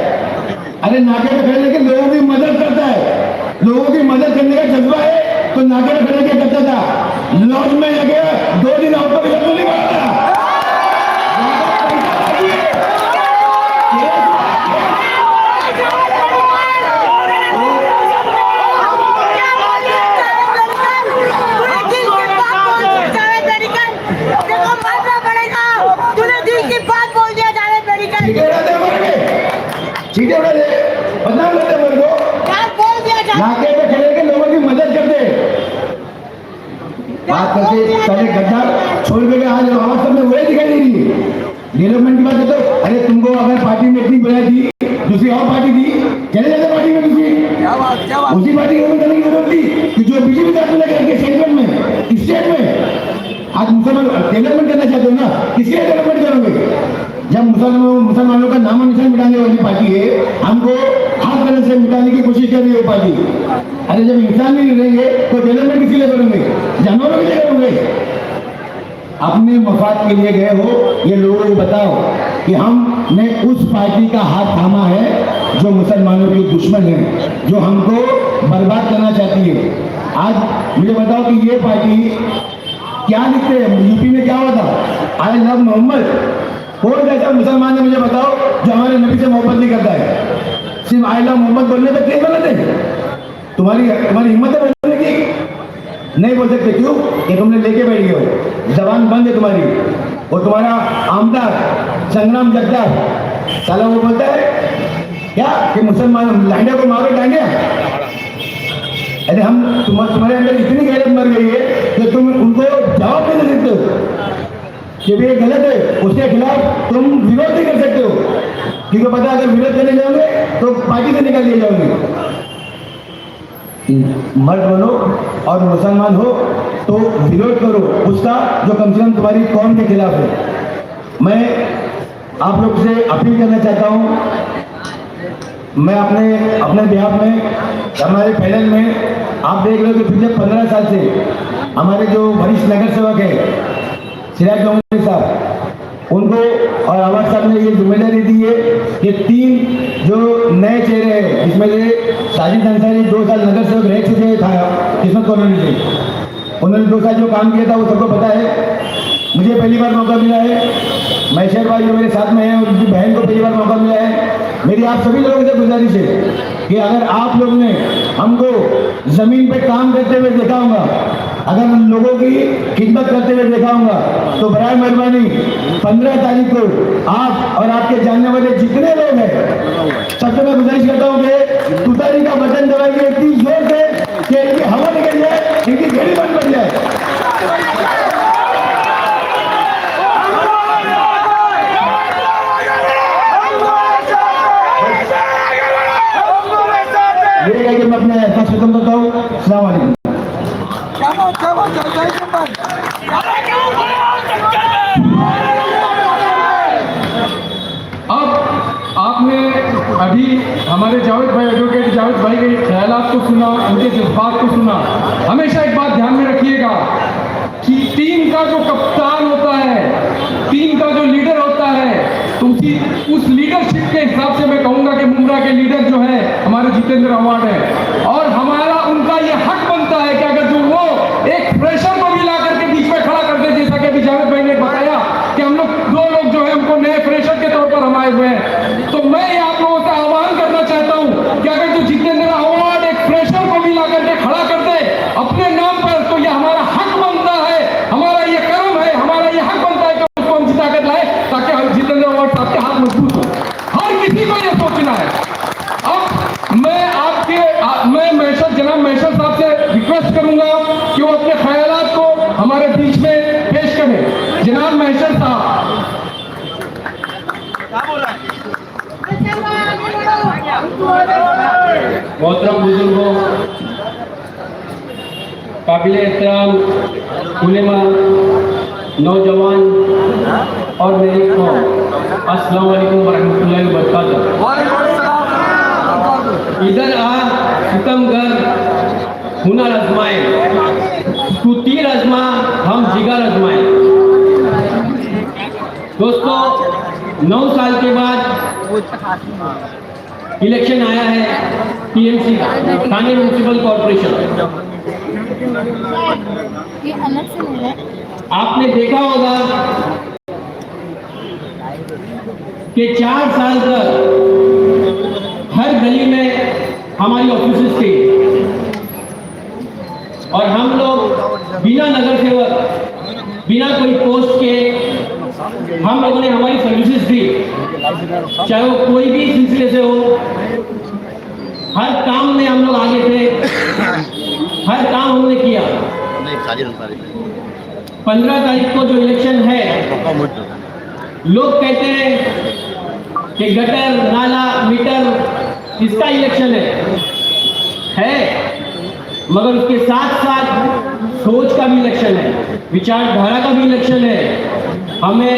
अरे नाके पे खड़े लेके लोगों की मदद करता है, लोगों की मदद करने का जज्बा है तो नाके पे खड़े के करता था। लॉज में लगे 2 दिन आउट पर नहीं बढ़ता। चीजें उड़ा दे, बदनाम करते मेरे को, नाके पे खड़े के लोगों की मदद करते, बात करते सारे गद्दार छोड़ के आज आवाज सब में वही दिखाई दे रही है। डेवलपमेंट की बात है तो अरे तुमको अगर पार्टी में इतनी बनाई थी, दूसरी और पार्टी थी, चले जाते पार्टी में दूसरी, उसी पार्टी में करने की जरूरत थी कि जो बीजेपी का करके सेगमेंट में, स्टेट में आज मुसलमान डेवलपमेंट करना चाहते हो ना, किसके लिए डेवलपमेंट करोगे? जब मुसलमानों का नाम निशान मिटाने वाली पार्टी है, हमको हर तरह से मिटाने की कोशिश कर रही है पार्टी। अरे जब इंसान नहीं रहेंगे तो डेवलपमेंट किसी लिए करेंगे? जानवरों के लिए करोगे? अपने मफाद के लिए गए हो, ये लोगों को बताओ कि हमने उस पार्टी का हाथ थामा है जो मुसलमानों के दुश्मन है, जो हमको बर्बाद करना चाहती है। आज मुझे बताओ कि ये पार्टी क्या लिखते हैं? यूपी में क्या हुआ था? I love Mohammad. कौन ऐसा मुसलमान है मुझे बताओ जो हमारे नबी से मोहब्बत नहीं करता है? सिर्फ आई लव मोहम्मद बोलने पे क्यों गलत है? तुम्हारी हिम्मत है बोलने की? नहीं बोल सकते, क्यों? कि तुमने लेके बैठ गए हो, जबान बंद है तुम्हारी। और तुम्हारा आमदार संग्राम जगताप साला वो बोलता है क्या कि मुसलमान लांडिया को मारो, लांडिया। अरे हम तुम्हारे अंदर इतनी गैरत मर गई है कि तुम उनको जवाब नहीं दे सकते हो कि ये गलत है, उसके खिलाफ तुम विरोध नहीं कर सकते हो, क्योंकि पता अगर विरोध करने जाओगे तो पार्टी से निकाल दिए जाओगे। मर्द बनो और मुसलमान हो तो विरोध करो उसका जो कम से कम तुम्हारी कौम के खिलाफ है। मैं आप लोग से अपील करना चाहता हूँ, मैं अपने बिहार में हमारे पैनल में आप देख लो कि पिछले 15 साल से हमारे जो वरिष्ठ नगर सेवक है सिराज गंगोली साहब, उनको और आवाज साहब ने ये जिम्मेदारी दी है कि 3 जो नए चेहरे हैं, जिसमें से साजिद अंसारी 2 साल नगर सेवक रह चुके था किस्मत कॉलोनी से, उन्होंने 2 साल जो काम किया था वो सबको पता है। मुझे पहली बार मौका मिला है, मैशर भाई जो मेरे साथ में हैं उनकी बहन को पहली बार मौका मिला है। मेरी आप सभी लोगों से गुजारिश है कि अगर आप लोग ने हमको जमीन पे काम करते हुए देखा होगा, अगर लोगों की खिदमत करते हुए देखा होगा, तो बराए मेहरबानी 15 तारीख को आप और आपके जानने वाले जितने लोग हैं सबसे मैं गुजारिश करता हूँ कि तुतारी का बटन दबाइए इतनी जोर से कि इनकी हवा निकल जाए, इनकी घड़ी बंद पड़ जाए। ये मैं अपने फर्स्ट खत्म करता हूँ। अस्सलाम वालेकुम। अब आपने अभी हमारे जावेद भाई, एडवोकेट जावेद भाई के ख्यालात को सुना, उनके जज्बात को सुना। हमेशा एक बात ध्यान में रखिएगा कि टीम का जो कप्तान होता है, टीम का जो लीडर होता है, तो उस लीडरशिप के हिसाब से मैं कहूंगा कि मुंब्रा के लीडर जो है हमारे जितेंद्र अवार्ड है, और हमारा उनका ये हक बनता है कि अगर जो वो एक प्रेशर को भी ला करके बीच में खड़ा कर दे, जैसा कि अभी जावेद भाई ने बताया कि हम लोग 2 लोग जो है हमको नए प्रेशर के तौर पर हम आए हुए हैं, तो मैं ये आप लोगों से आह्वान करना चाहता हूं कि अगर जो जितेंद्र अवार्ड एक प्रेशर को भी ला करके खड़ा कर दे अपने नाम पर, तो ये हमारा हक बनता है, हमारा ये कर्म है, हमारा ये हक बनता है कि उसको हम जिता कर लाए ताकि जितेंद्र अवार्ड साहब के हाथ मजबूत हो। हर किसी को ये सोचना है। अब मैं जनाब मैशर साहब से रिक्वेस्ट करूंगा कि वो अपने ख्यालात को हमारे बीच में पेश करें। जनाब मैशर साहब। मोहतरम बुजुर्गों, काबिल एहतराम उलेमा, नौजवान और मेरी कौम, अस्सलाम वालेकुम वरहमतुल्लाहि वबरकातुहू। इधर आ सितमगर हुनर आजमाए, तू तीर आजमा हम जिगर आजमाए। दोस्तों, 9 साल के बाद इलेक्शन आया है टीएमसी का, थाने म्यूनिसिपल कॉर्पोरेशन। ये अलग से मिला है। आपने देखा होगा कि 4 साल तक हर गली में हमारी ऑफिसेस थी और हम लोग बिना नगर सेवक, बिना कोई पोस्ट के हम लोगों ने हमारी सर्विसेज दी, चाहे वो कोई भी सिलसिले से हो। हर काम में हम लोग आगे थे, हर काम हमने किया। 15 तारीख को जो इलेक्शन है, लोग कहते हैं कि गटर, नाला, मीटर इसका इलेक्शन है, मगर उसके साथ साथ सोच का भी इलेक्शन है, विचारधारा का भी इलेक्शन है। हमें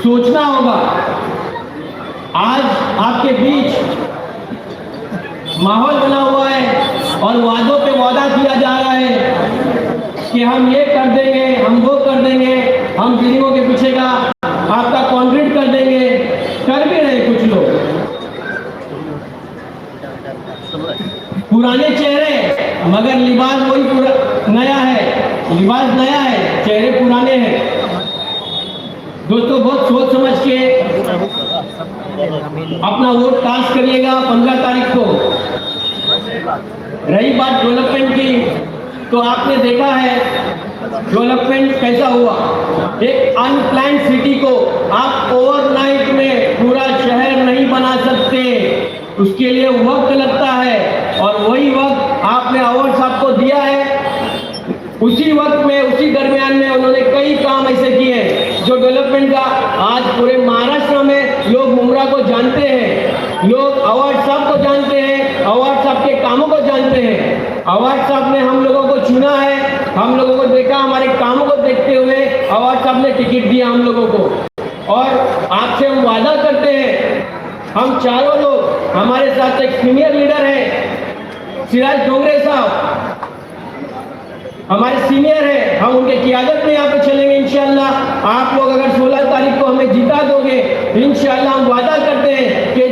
सोचना होगा। आज आपके बीच माहौल बना हुआ है और वादों पे वादा किया जा रहा है कि हम ये कर देंगे, हम वो कर देंगे, हम बिल्डिंगों के पीछे का आपका कंक्रीट कर देंगे। कर भी रहे कुछ लोग। पुराने चेहरे मगर लिबास वही नया है, लिबास नया है, चेहरे पुराने हैं। दोस्तों, बहुत सोच समझ के अपना वोट कास्ट करिएगा 15 तारीख को। रही बात डेवलपमेंट की, तो आपने देखा है डेवलपमेंट कैसा हुआ। एक अनप्लान्ड सिटी को आप ओवरनाइट में पूरा शहर नहीं बना सकते, उसके लिए वक्त लगता है और वही वक्त आपने अवार्ड साहब को दिया है। उसी वक्त में, उसी दरमियान में उन्होंने कई काम ऐसे किए जो डेवलपमेंट का आज पूरे महाराष्ट्र में लोग मुमरा को जानते हैं, लोग अवार्ड साहब को जानते हैं, अवार्ड साहब के कामों को जानते हैं। अवार्ड साहब ने हम लोगों को चुना है, हम लोगों को देखा, हमारे कामों को देखते हुए अवार्ड साहब ने टिकट दिया हम लोगों को। और आपसे हम वादा करते हैं, हम चारों लोग, हमारे साथ एक सीनियर लीडर है सिराज डोंगरे साहब, हमारे सीनियर है, हम उनके क़ियादत में यहाँ पे चलेंगे इंशाअल्लाह। आप लोग अगर 16 तारीख को हमें जिता दोगे, इंशाअल्लाह हम वादा करते हैं कि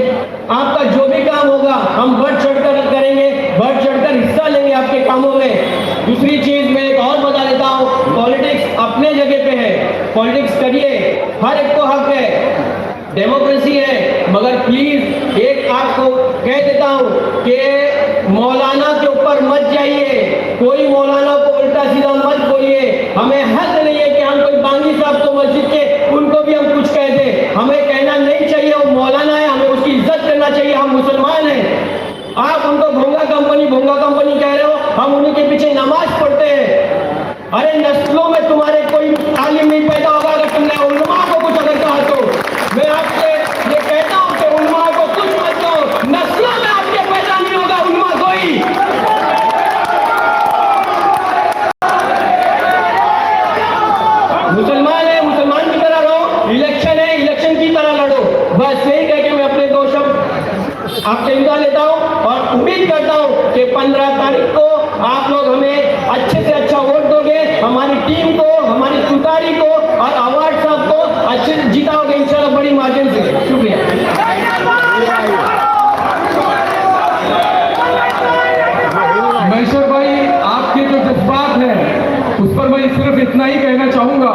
आपका जो भी काम होगा हम बढ़ चढ़कर करेंगे, बढ़ चढ़कर हिस्सा लेंगे आपके कामों में। दूसरी चीज मैं एक और बता देता हूँ, पॉलिटिक्स अपने जगह पे है, पॉलिटिक्स करिए, हर एक को हक है, डेमोक्रेसी है, मगर प्लीज एक आपको कह देता हूँ कि मौलाना के ऊपर मत जाइए, कोई मौलाना को उल्टा सीधा मत बोलिए। हमें हक नहीं है कि हम कोई बांगी साहब को मस्जिद के उनको भी हम कुछ कह दें, हमें कहना नहीं चाहिए। वो मौलाना है, हमें उसकी इज्जत करना चाहिए, हम मुसलमान हैं। आप उनको भोंगा कंपनी कह रहे हो, हम उन्हीं के पीछे नमाज पढ़ते हैं। अरे नस्लों में तुम्हारे कोई तालीम नहीं पैदा होगा अगर तुमने उलमा को कुछ अगर कहा तो। मैं आपसे ये कहता हूँ कि उलमा को कुछ मत कहो, नस्लों में आपके पैदा नहीं होगा उलमा कोई। मुसलमान है, मुसलमान की तरह रहो, इलेक्शन है, इलेक्शन की तरह लड़ो। बस यही कह के मैं अपने 2 शब्द आपसे विदा लेता हूँ और उम्मीद करता हूँ कि 15 तारीख को आप लोग हमें अच्छे से अच्छा वोट दोगे, हमारी टीम को, हमारी तुतारी को और अवार्ड साहब को अच्छे से जिताओगे इंशाल्लाह बड़ी मार्जिन से। शुक्रिया। महेश्वर भाई, आपके जो जज्बात हैं उस पर मैं सिर्फ इतना ही कहना चाहूंगा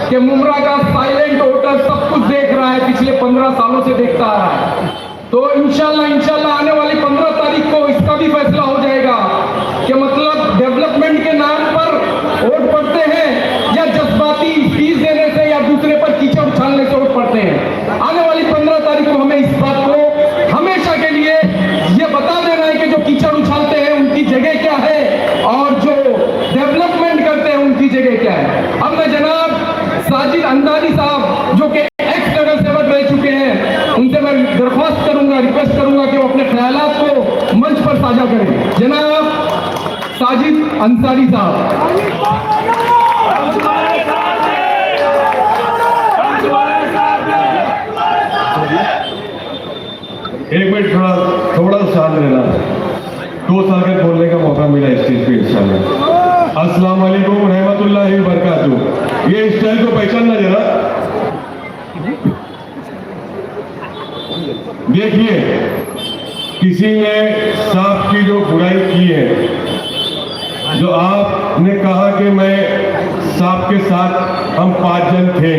कि मुमरा का साइलेंट वोटर सब कुछ देख रहा है, पिछले 15 सालों से देखता आ रहा है। तो इंशाल्लाह आने वाली 15 तारीख को इसका भी फैसला हो जाएगा कि मतलब डेवलपमेंट के नाम पर वोट पड़ते हैं या जज्बाती फीस देने से या दूसरे पर कीचड़ उछालने से वोट पड़ते हैं। आने वाली 15 तारीख को हमें इस बात को हमेशा के लिए ये बता देना है कि जो कीचड़ उछालते हैं उनकी जगह क्या है और जो डेवलपमेंट करते हैं उनकी जगह क्या है। अब मैं जनाब साजिद अंदानी साहब जो कि एक्स नगर सेवक रह चुके हैं, उनसे मैं दरख्वास्त करूंगा, रिक्वेस्ट करूंगा कि वो अपने ख्यालात को मंच पर साझा करें। जनाब साजिद अंसारी साहब। एक मिनट थोड़ा शांत रहना। 2 साल के बोलने का मौका मिला स्टेज पे इंशाल्लाह। अस्सलाम वालेकुम रहमतुल्लाहि व बरकातहू। ये स्टाइल को पहचानना जरा। देखिए, किसी ने सांप की जो बुराई की है, जो आपने कहा कि मैं सांप के साथ हम 5 जन थे,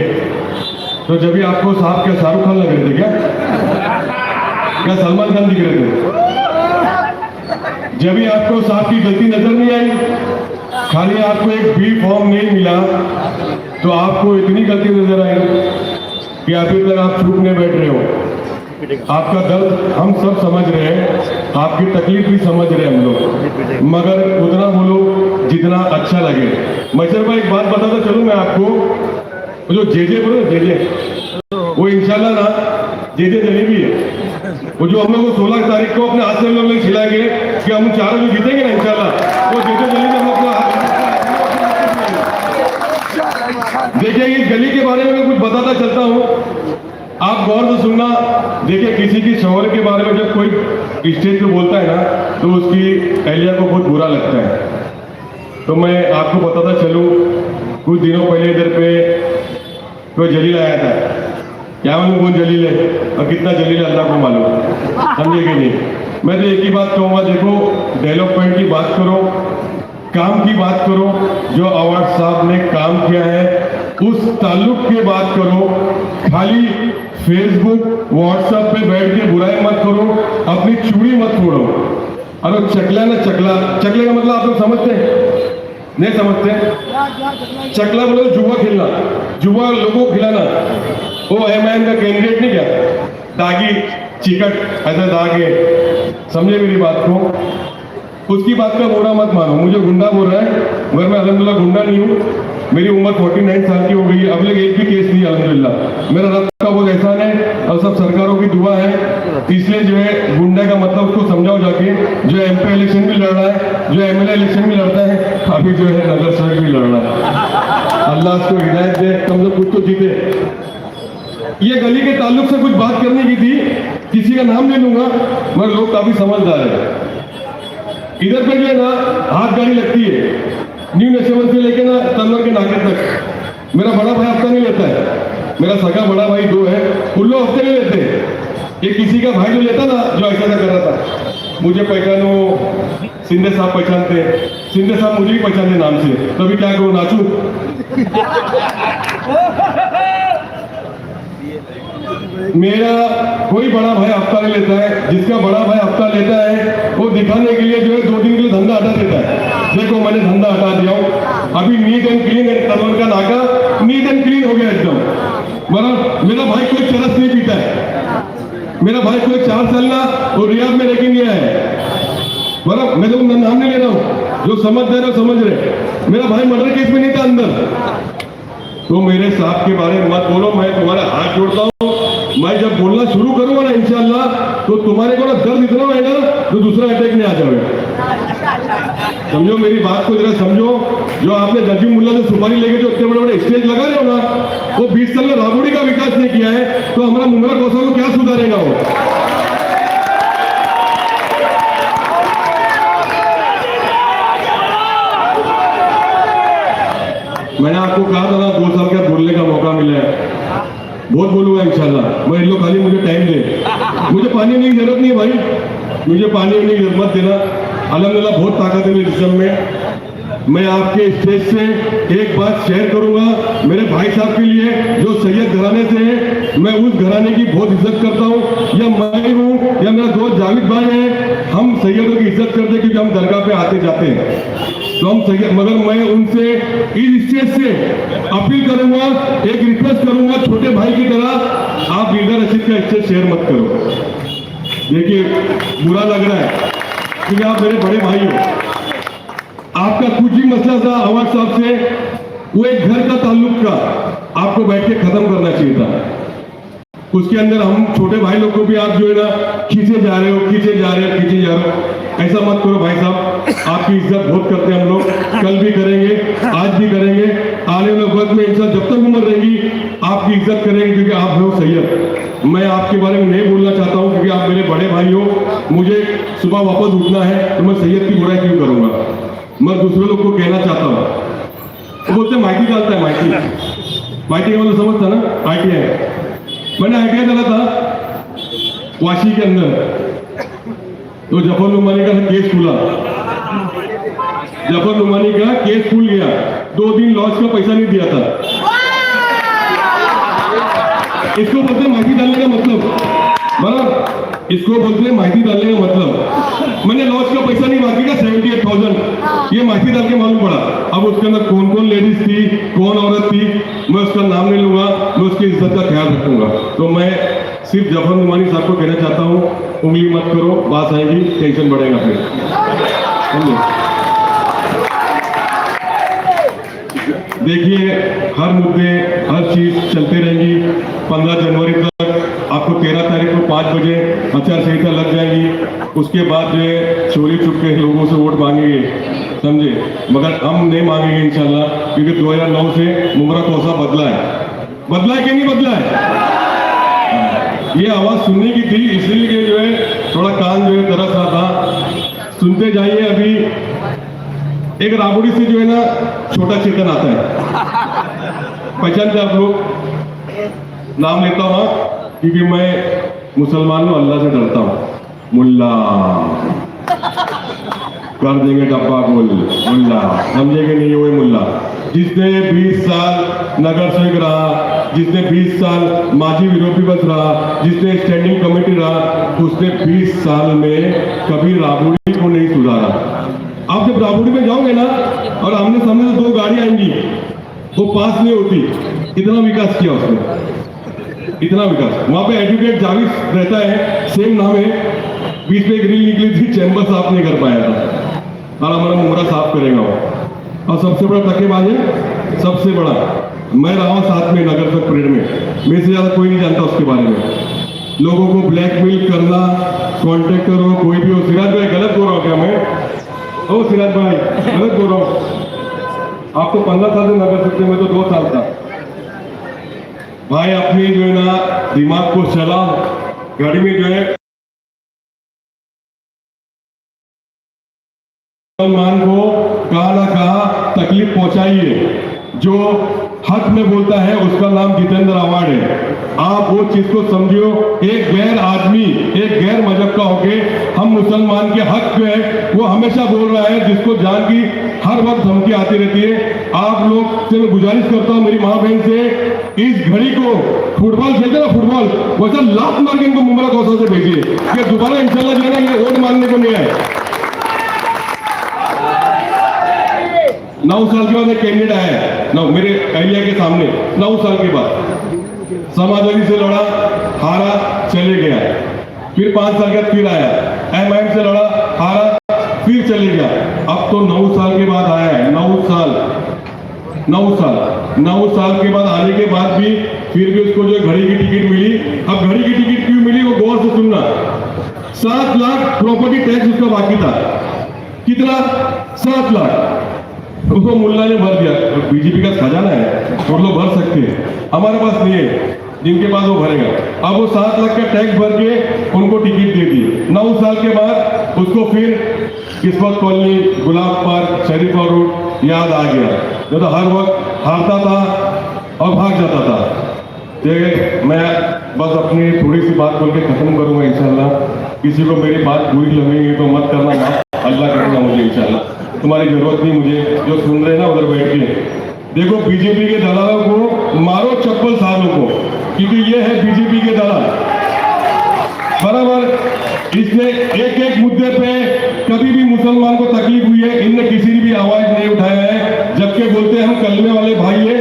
तो जब भी आपको सांप के शाहरुख खान लग रहे थे क्या सलमान खान दिख रहे थे? जब भी आपको सांप की गलती नजर नहीं आई, खाली आपको एक बी फॉर्म नहीं मिला, तो आपको इतनी गलती नजर आई कि अभी तक आप चुप नहीं बैठ रहे हो। आपका दर्द हम सब समझ रहे हैं, आपकी तकलीफ भी समझ रहे हैं हम लोग, मगर उतना बोलो जितना अच्छा लगे। मशर भाई एक बात बताता चलूं मैं आपको, जो जेजे बोलो जेजे, वो इंशाल्लाह ना जेजे जलेबी है। वो जो हम लोग 16 तारीख को अपने हाथ से लोग खिलाएंगे कि हम चारों जो जीतेंगे ना इंशाल्लाह, वो जेजे जलेबी हम अपना देखिए। इस गली के बारे में मैं कुछ बताता चलता हूँ, आप गौर से सुनना। देखिए, किसी की शौहर के बारे में जब कोई स्टेज पे बोलता है ना, तो उसकी अहलिया को बहुत बुरा लगता है। तो मैं आपको बताता चलूं, कुछ दिनों पहले इधर पे कोई जलील आया था। क्या मालूम कौन जलील है और कितना जलील है अल्लाह को मालूम, समझे कि नहीं। मैं तो एक ही बात कहूँगा, देखो डेवलपमेंट की बात करो, काम की बात करो, जो अवार्ड साहब ने काम किया है उस ताल्लुक की बात करो। खाली फेसबुक व्हाट्सएप पे बैठ के बुराई मत करो, अपनी चूड़ी मत फोड़ो। अरे चकला ना चकला, चकले का मतलब आप लोग समझते हैं? नहीं समझते? चकला बोलो जुआ खेलना, जुआ लोगों को खिलाना। वो एमआईएम का कैंडिडेट नहीं क्या, दागी चिकट ऐसा दाग है, समझे मेरी बात को? उसकी बात का बुरा मत मानो। मुझे गुंडा बोल रहा है, मगर मैं अल्हम्दुलिल्लाह गुंडा नहीं हूँ। मेरी उम्र 49 साल की हो गई है, अब तक एक भी केस नहीं अल्हम्दुलिल्लाह। मेरा रब का बहुत एहसान है और सब सरकारों की दुआ है। इसलिए जो है गुंडा का मतलब उसको समझाओ जाके, जो MP इलेक्शन भी लड़ रहा है, जो MLA इलेक्शन भी लड़ता है, अभी जो है नगर सेवक भी लड़ रहा है। अल्लाह उसको हिदायत दे, कम से कुछ तो जीते। ये गली के ताल्लुक से कुछ बात करने की थी, किसी का नाम नहीं लूंगा, मगर लोग काफी समझदार है। इधर पे जो है ना हाथ गाड़ी लगती है, न्यू नशेबंद से लेके ना तनवर के नाके तक। मेरा बड़ा भाई हफ्ता नहीं लेता है, मेरा सगा बड़ा भाई 2 है, उन लोग हफ्ते नहीं लेते। ये किसी का भाई जो लेता ना, जो ऐसा कर रहा था, मुझे पहचानो, सिंधे साहब पहचानते, सिंधे साहब मुझे भी पहचानते नाम से, तो अभी क्या करूँ, नाचू? मेरा कोई बड़ा भाई हफ्ता नहीं लेता है। जिसका बड़ा भाई हफ्ता लेता है वो दिखाने के लिए जो है 2 दिन के लिए धंधा हटा देता है। देखो मैंने धंधा हटा दिया हूँ, अभी नीट एंड क्लीन है, तनवर का नाका नीट एंड क्लीन हो गया एकदम। मतलब मेरा भाई कोई चरस नहीं पीता है, मेरा भाई कोई 4 साल ना वो रियाद में रह गया है। मतलब मैं तो नाम नहीं ले रहा हूँ, जो समझदार है समझ रहे। मेरा भाई मर्डर केस में नहीं था अंदर। तो मेरे साहब के बारे में मत बोलो, मैं तुम्हारा हाथ जोड़ता हूँ। मैं जब बोलना शुरू करूंगा ना इंशाल्लाह, तो तुम्हारे को ना दर्द इतना होगा तो दूसरा अटैक नहीं आ जाएगा। समझो मेरी बात को जरा समझो। जो आपने नजीम मुल्ला से सुपारी लेके जो इतने बड़े बड़े स्टेज लगा रहे हो ना, वो 20 साल में राबड़ी का विकास नहीं किया है, तो हमारा मुमरा कौशल को क्या सुधारेगा वो? मैंने आपको कहा था ना 2 साल का बोलने का मौका मिला है, बहुत बोलूंगा इंशाल्लाह। मैं इन लोग खाली मुझे टाइम दे, मुझे पानी की जरूरत नहीं भाई, मुझे पानी की जरूरत मत देना। अल्हम्दुलिल्लाह बहुत ताकत है मेरे जिस्म में। मैं आपके स्टेज से एक बात शेयर करूंगा मेरे भाई साहब के लिए, जो सैयद घराने से है। मैं उस घराने की बहुत इज्जत करता हूँ, या मैं हूँ या मेरा दोस्त जावेद भाई है, हम सैयदों की इज्जत करते हैं क्योंकि हम दरगाह पे आते जाते हैं, तो हम सैयद। मगर मैं उनसे इस स्टेज से अपील करूंगा, एक रिक्वेस्ट करूंगा छोटे भाई की तरह, आप लीडर रशीद का स्टेज शेयर मत करो। देखिए बुरा लग रहा है क्योंकि आप मेरे बड़े भाई हो। आपका कुछ भी मसला था अवार्ड साहब से, वो एक घर का ताल्लुक का आपको बैठ के खत्म करना चाहिए था। उसके अंदर हम छोटे भाई लोग को भी आप जो है ना खींचे जा रहे हो, खींचे जा रहे हो, खींचे जा रहे हो। ऐसा मत करो भाई साहब, आपके आपकी इज्जत बहुत करते हैं हम लोग, कल भी करेंगे, आज भी करेंगे, आने वाले वक्त में इंसान जब तक उम्र रहेगी आपकी इज्जत करेंगे, क्योंकि आप हो सैयद। मैं आपके बारे में नहीं बोलना चाहता हूँ, क्योंकि आप मेरे बड़े भाई हो, मुझे सुबह वापस उठना है, तो मैं सैयद की बुराई क्यों करूंगा। मैं दूसरे लोग को कहना चाहता हूँ, तो बोलते हैं माइटी डालता है, माइटी का मतलब समझता ना, ITI। मैंने ITI डाला था वाशी के अंदर, तो जफर नुमानी का केस खुला, जफर नुमानी का केस खुल गया, 2 दिन लॉज का पैसा नहीं दिया था। इसको बोलते हैं माहिती डालने का मतलब, बराबर, इसको बोलते हैं माहिती डालने का मतलब। मैंने लॉज का पैसा नहीं बाकी का 78,000 ये माहिती डाल के मालूम पड़ा। अब उसके अंदर कौन कौन लेडीज थी, कौन औरत थी, मैं उसका नाम नहीं लूंगा, मैं उसकी इज्जत का ख्याल रखूंगा। तो मैं सिर्फ जफर नुमानी साहब को कहना चाहता हूँ, उंगली मत करो, बात आएगी, टेंशन बढ़ेगा फिर, समझे। देखिए हर मुद्दे, हर चीज चलते रहेंगी। 15 जनवरी तक आपको 13 तारीख को 5 बजे आचार संहिता लग जाएगी। उसके बाद जो है चोरी चुपके लोगों से वोट मांगेंगे, समझे, मगर हम नहीं मांगेंगे इंशाल्लाह, क्योंकि 2009 से मुमरा कौसा बदला है कि नहीं बदला है। ये आवाज सुनने की थी, इसलिए जो है थोड़ा कान जो है तरस रहा था। सुनते जाइए। अभी एक राबड़ी से जो है ना छोटा चेतन आता है, पहचानते आप लोग, नाम लेता हूँ क्योंकि मैं मुसलमान हूँ, अल्लाह से डरता हूँ। मुल्ला कर देंगे डब्बा गोल, मुल्ला समझेंगे नहीं, वही मुल्ला जिसने 20 साल नगर सेवक रहा, जिसने 20 साल माजी विरोधी बस रहा, जिसने स्टैंडिंग कमेटी रहा, उसने 20 साल में कभी राबड़ी को नहीं सुधारा। आप जब राबड़ी में जाओगे ना और आमने सामने से 2 गाड़ी आएंगी, वो पास नहीं होती। इतना विकास किया उसने, इतना विकास। वहां पे एडवोकेट जाविद रहता है, सेम नाम है, बीच में एक रील निकली थी, चैम्बर साफ नहीं कर पाया था, और हमारा मुमरा साफ करेगा वो। और सबसे बड़ा धक्केबाज है, सबसे बड़ा मैं रहा हूं साथ में नगर तक परेड में, मेरे से ज्यादा कोई नहीं जानता उसके बारे में। लोगों को ब्लैकमेल करना, कॉन्ट्रैक्टर हो, कोई भी हो। सिराज भाई गलत बोल रहा हूँ क्या मैं? ओ सिराज भाई गलत बोल रहा हूँ। आप तो 15 साल से नगर सकते, मैं तो 2 साल था। भाई अपनी जो है ना दिमाग को चलाओ, गाड़ी में जो है मुसलमान को कहा ना कहा तकलीफ पहुंचाइए। जो हक में बोलता है उसका नाम जितेंद्र अवार्ड है। आप वो चीज को समझियो, एक गैर आदमी, एक गैर मजहब का होके हम मुसलमान के हक पे है, वो हमेशा बोल रहा है, जिसको जान की हर वक्त धमकी आती रहती है। आप लोग से मैं गुजारिश करता हूँ, मेरी माँ बहन से, इस घड़ी को फुटबॉल खेलते ना फुटबॉल, वैसा लात मार के इनको मुमरा कौशल से भेजिए कि दोबारा इंशाल्लाह जो है ना ये वोट मांगने को नहीं आए। 9 साल के बाद एक कैंडिडेट आया है, मेरे एरिया के सामने, 9 साल के बाद समाजवादी से लड़ा, हारा, चले गया। फिर 5 साल के बाद फिर आया, MIM से लड़ा, हारा, फिर चले गया। अब तो 9 साल के बाद आया है, 9 साल के बाद आने के बाद भी फिर भी उसको जो घड़ी की टिकट मिली। अब घड़ी की टिकट क्यों मिली वो गौर से सुनना। 7 लाख प्रॉपर्टी टैक्स उसका बाकी था। कितना? 7 लाख उसको मुल्ला ने भर दिया। बीजेपी का खजाना है, और लोग भर सकते हैं, हमारे पास नहीं है, जिनके पास वो भरेगा। अब वो 7 लाख का टैक्स भर के उनको टिकट दे दी। 9 साल के बाद उसको फिर किस्मत कॉलोनी, गुलाब पार्क, शरीफा रोड याद आ गया, जो तो हर वक्त हारता था और भाग जाता था। मैं बस अपनी थोड़ी सी बात बोल के खत्म करूंगा इंशाल्लाह। किसी को मेरी बात बुरी लगेगी तो मत करना, माफ अल्लाह करेगा मुझे इंशाल्लाह। तुम्हारी जरूरत नहीं मुझे, जो सुन रहे हैं ना उधर बैठ के। देखो बीजेपी के दलालों को मारो चप्पल सालों को, क्योंकि ये है बीजेपी के दलाल, बराबर। इसने एक मुद्दे पे कभी भी मुसलमान को तकलीफ हुई है, इनने किसी ने भी आवाज नहीं उठाया है। जबकि बोलते हैं हम कलमे वाले भाई है,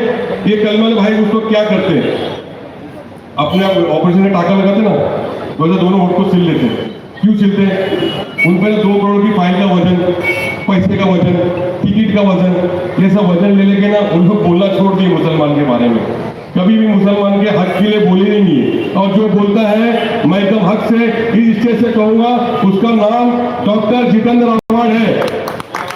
ये कलमे वाले भाई उसको क्या करते हैं, अपने ऑपरेशन में टाका लगाते ना, वैसे दोनों होठ को सिल लेते। क्यों सिलते हैं? उन पर 2 करोड़ की फाइल का वजन, पैसे का वजन, टिकट का वजन, ये सब वजन ले लेके ना उन लोग बोलना छोड़ दिए मुसलमान के बारे में। कभी भी मुसलमान के हक के लिए बोली नहीं है। और जो बोलता है मैं एकदम हक से इस स्टेज से कहूंगा, उसका नाम डॉक्टर जितेंद्र अवार्ड है।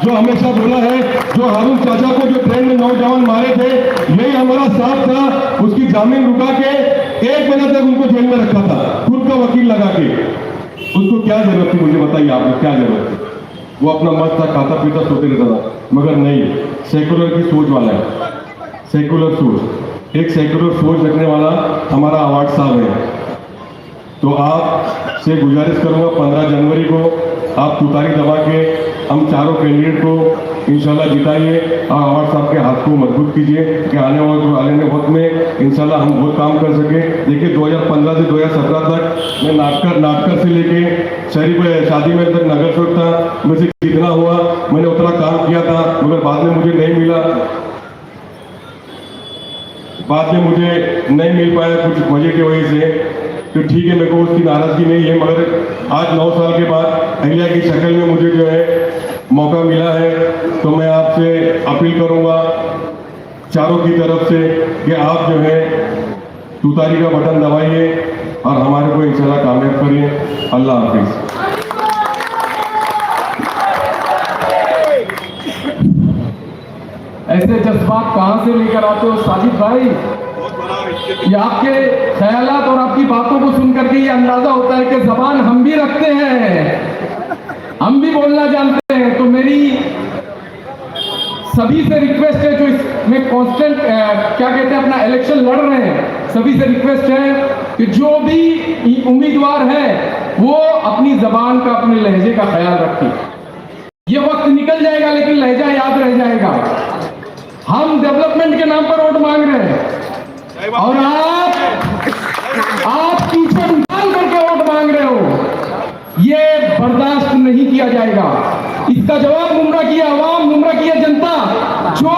जो हमेशा बोला है, जो हारून चाचा को जो ट्रेन में नौजवान मारे थे, यही हमारा साथ था, उसकी जामीन रुका के 1 महीना तक उनको जेल में रखा था, खुद का वकील लगा के। उसको क्या जरूरत थी, मुझे बताइए आपको क्या जरूरत थी? वो अपना मस्त था, खाता पीता सोते रहता था, मगर नहीं, सेकुलर की सोच वाला है, सेकुलर सोच, एक सेकुलर सोच रखने वाला हमारा अवार्ड साहब है। तो आपसे गुजारिश करूंगा 15 जनवरी को आप तुतारी दबा के हम चारों कैंडिडेट को इंशाल्लाह जिताइए और अवार्ड साहब के हाथ को मजबूत कीजिए कि आने वाले वक्त में इंशाल्लाह हम बहुत काम कर सके। देखिए 2015 से 2017 तक मैं नाटकर से लेके शहरी शादी में तक नगर सेवक था, मुझे जितना हुआ मैंने उतना काम किया था, मगर बाद में मुझे नहीं मिला, बाद में मुझे नहीं मिल पाया कुछ वजह की वजह से। तो ठीक है, मेरे को उसकी नाराजगी नहीं है, मगर आज 9 साल के बाद अहिल्या की शक्ल में मुझे जो है मौका मिला है, तो मैं आपसे अपील करूंगा चारों की तरफ से कि आप जो है तुतारी का बटन दबाइए और हमारे को इंशाल्लाह कामयाब करिए। अल्लाह हाफिज। ऐसे जज्बात कहाँ से लेकर आते हो साजिद भाई? ये आपके ख्यालात और आपकी बातों को सुनकर के ये अंदाजा होता है कि जबान हम भी रखते हैं, हम भी बोलना जानते हैं। तो मेरी सभी से रिक्वेस्ट है जो इसमें कांस्टेंट क्या कहते हैं अपना इलेक्शन लड़ रहे हैं, सभी से रिक्वेस्ट है कि जो भी उम्मीदवार है वो अपनी जबान का, अपने लहजे का ख्याल रखें। ये वक्त निकल जाएगा लेकिन लहजा याद रह जाएगा। हम डेवलपमेंट के नाम पर वोट मांग रहे हैं और आप पीछे उछाल करके वोट मांग रहे हो, ये बर्दाश्त नहीं किया जाएगा। इसका जवाब मुमरा की आवाम, मुमरा की जनता जो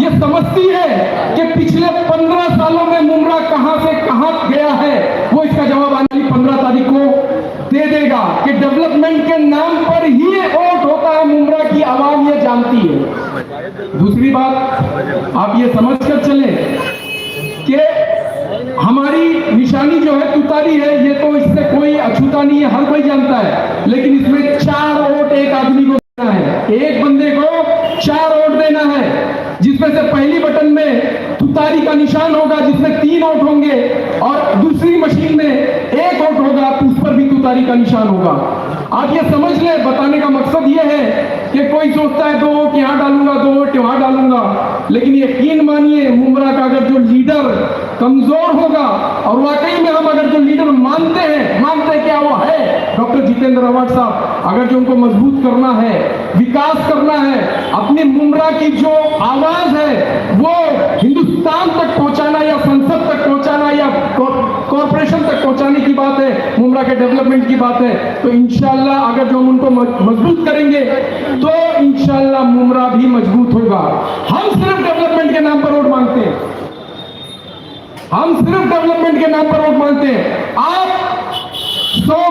ये समझती है कि पिछले 15 सालों में मुमरा कहां से कहां गया है, वो इसका जवाब आने वाली 15 तारीख को दे देगा कि डेवलपमेंट के नाम पर ही वोट होता है। मुमरा की आवाम ये जानती है। दूसरी बात, आप ये समझ कर चले कि हमारी निशानी जो है तुतारी है, ये तो इससे कोई अछूता नहीं है, हर कोई जानता है, लेकिन इसमें 4 वोट एक आदमी को देना है, एक बंदे को 4 वोट देना है, जिसमें से पहली बटन में तुतारी का निशान होगा जिसमें 3 वोट होंगे और दूसरी मशीन में 1 वोट होगा तो उस पर भी तुतारी का निशान होगा। आप ये समझ ले, बताने का मकसद ये है कि कोई सोचता है 2 वोट यहाँ डालूंगा, 2 वोट वहां डालूंगा, लेकिन यकीन मानिए मुमरा का अगर जो लीडर कमजोर होगा और वाकई में हम अगर जो लीडर मानते क्या वो है डॉक्टर जितेंद्र अवार्ड साहब, अगर जो उनको मजबूत करना है, विकास करना है, अपनी मुमरा की जो आवाज है वो हिंदुस्तान तक पहुंचाना या संसद तक पहुंचाना या कॉर्पोरेशन तक पहुंचाने की बात है, मुमरा के डेवलपमेंट की बात है, तो इंशाल्लाह अगर जो हम उनको मजबूत करेंगे तो इंशाल्लाह मुमरा भी मजबूत होगा। हम सिर्फ डेवलपमेंट के नाम पर वोट मांगते हैं, हम सिर्फ डेवलपमेंट के नाम पर वोट मांगते हैं। आप 100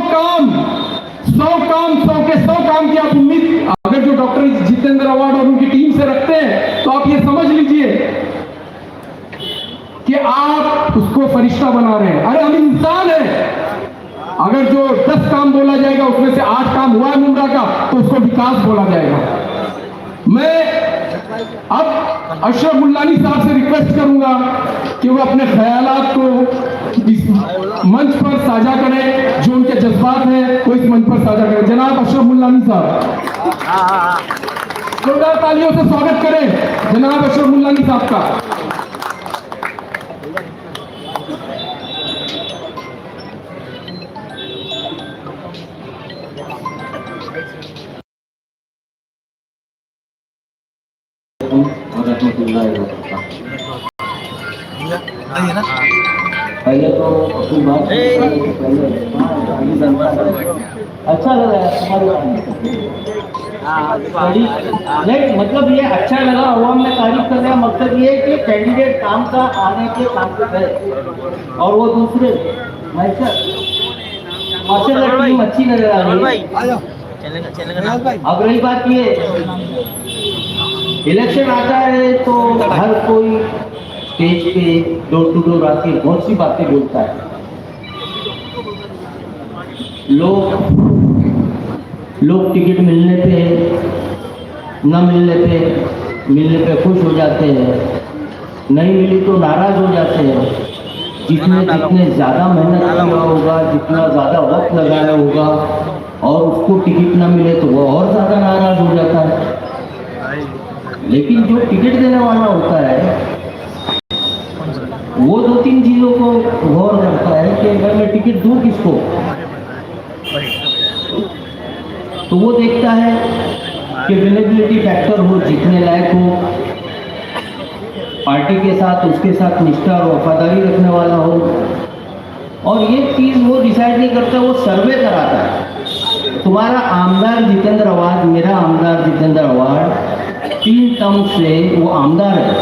काम की आप उम्मीद अगर जो डॉक्टर जितेंद्र अवार्ड और उनकी टीम से रखते हैं तो आप ये समझ लीजिए कि आप उसको फरिश्ता बना रहे हैं। अरे हम इंसान हैं, अगर जो 10 काम बोला जाएगा उसमें से 8 काम हुआ है मुमरा का तो उसको विकास बोला जाएगा। मैं अब अशरफ मुल्लानी साहब से रिक्वेस्ट करूंगा कि वो अपने ख्यालात को इस मंच पर साझा करें, जो उनके जज्बात हैं वो इस मंच पर साझा करें। जनाब अशरफ मुल्लानी साहब, जोरदार तालियों से स्वागत करें जनाब अशरफ मुल्लानी साहब का। पहले तो अपनी बात अच्छा लगा तुम्हारी नहीं, मतलब ये अच्छा लगा, अवाम में तारीफ करने का मकसद ये है कि कैंडिडेट काम का आने के काम पे है और वो दूसरे माशाल्लाह टीम अच्छी नजर आ रही है। अब रही बात ये, इलेक्शन आता है तो हर कोई स्टेज पे डोर टू डोर आके बहुत सी बातें बोलता है। लोग टिकट मिलने पे न मिलने पे खुश हो जाते हैं, नहीं मिली तो नाराज हो जाते हैं। जितने ज़्यादा मेहनत किया होगा, जितना ज़्यादा वक्त लगाया होगा और उसको टिकट न मिले तो वो और ज़्यादा नाराज हो जाता है। लेकिन जो टिकट देने वाला होता है वो 2-3 चीज़ों को गौर करता है कि अगर मैं टिकट दूँ किसको, तो वो देखता है कि विनेबिलिटी फैक्टर हो, जीतने लायक हो, पार्टी के साथ उसके साथ निष्ठा और वफादारी रखने वाला हो। और ये चीज़ वो डिसाइड नहीं करता, वो सर्वे कराता है। तुम्हारा आमदार जितेंद्र अवार्ड, मेरा आमदार जितेंद्र अवार्ड 3 टर्म से वो आमदार है।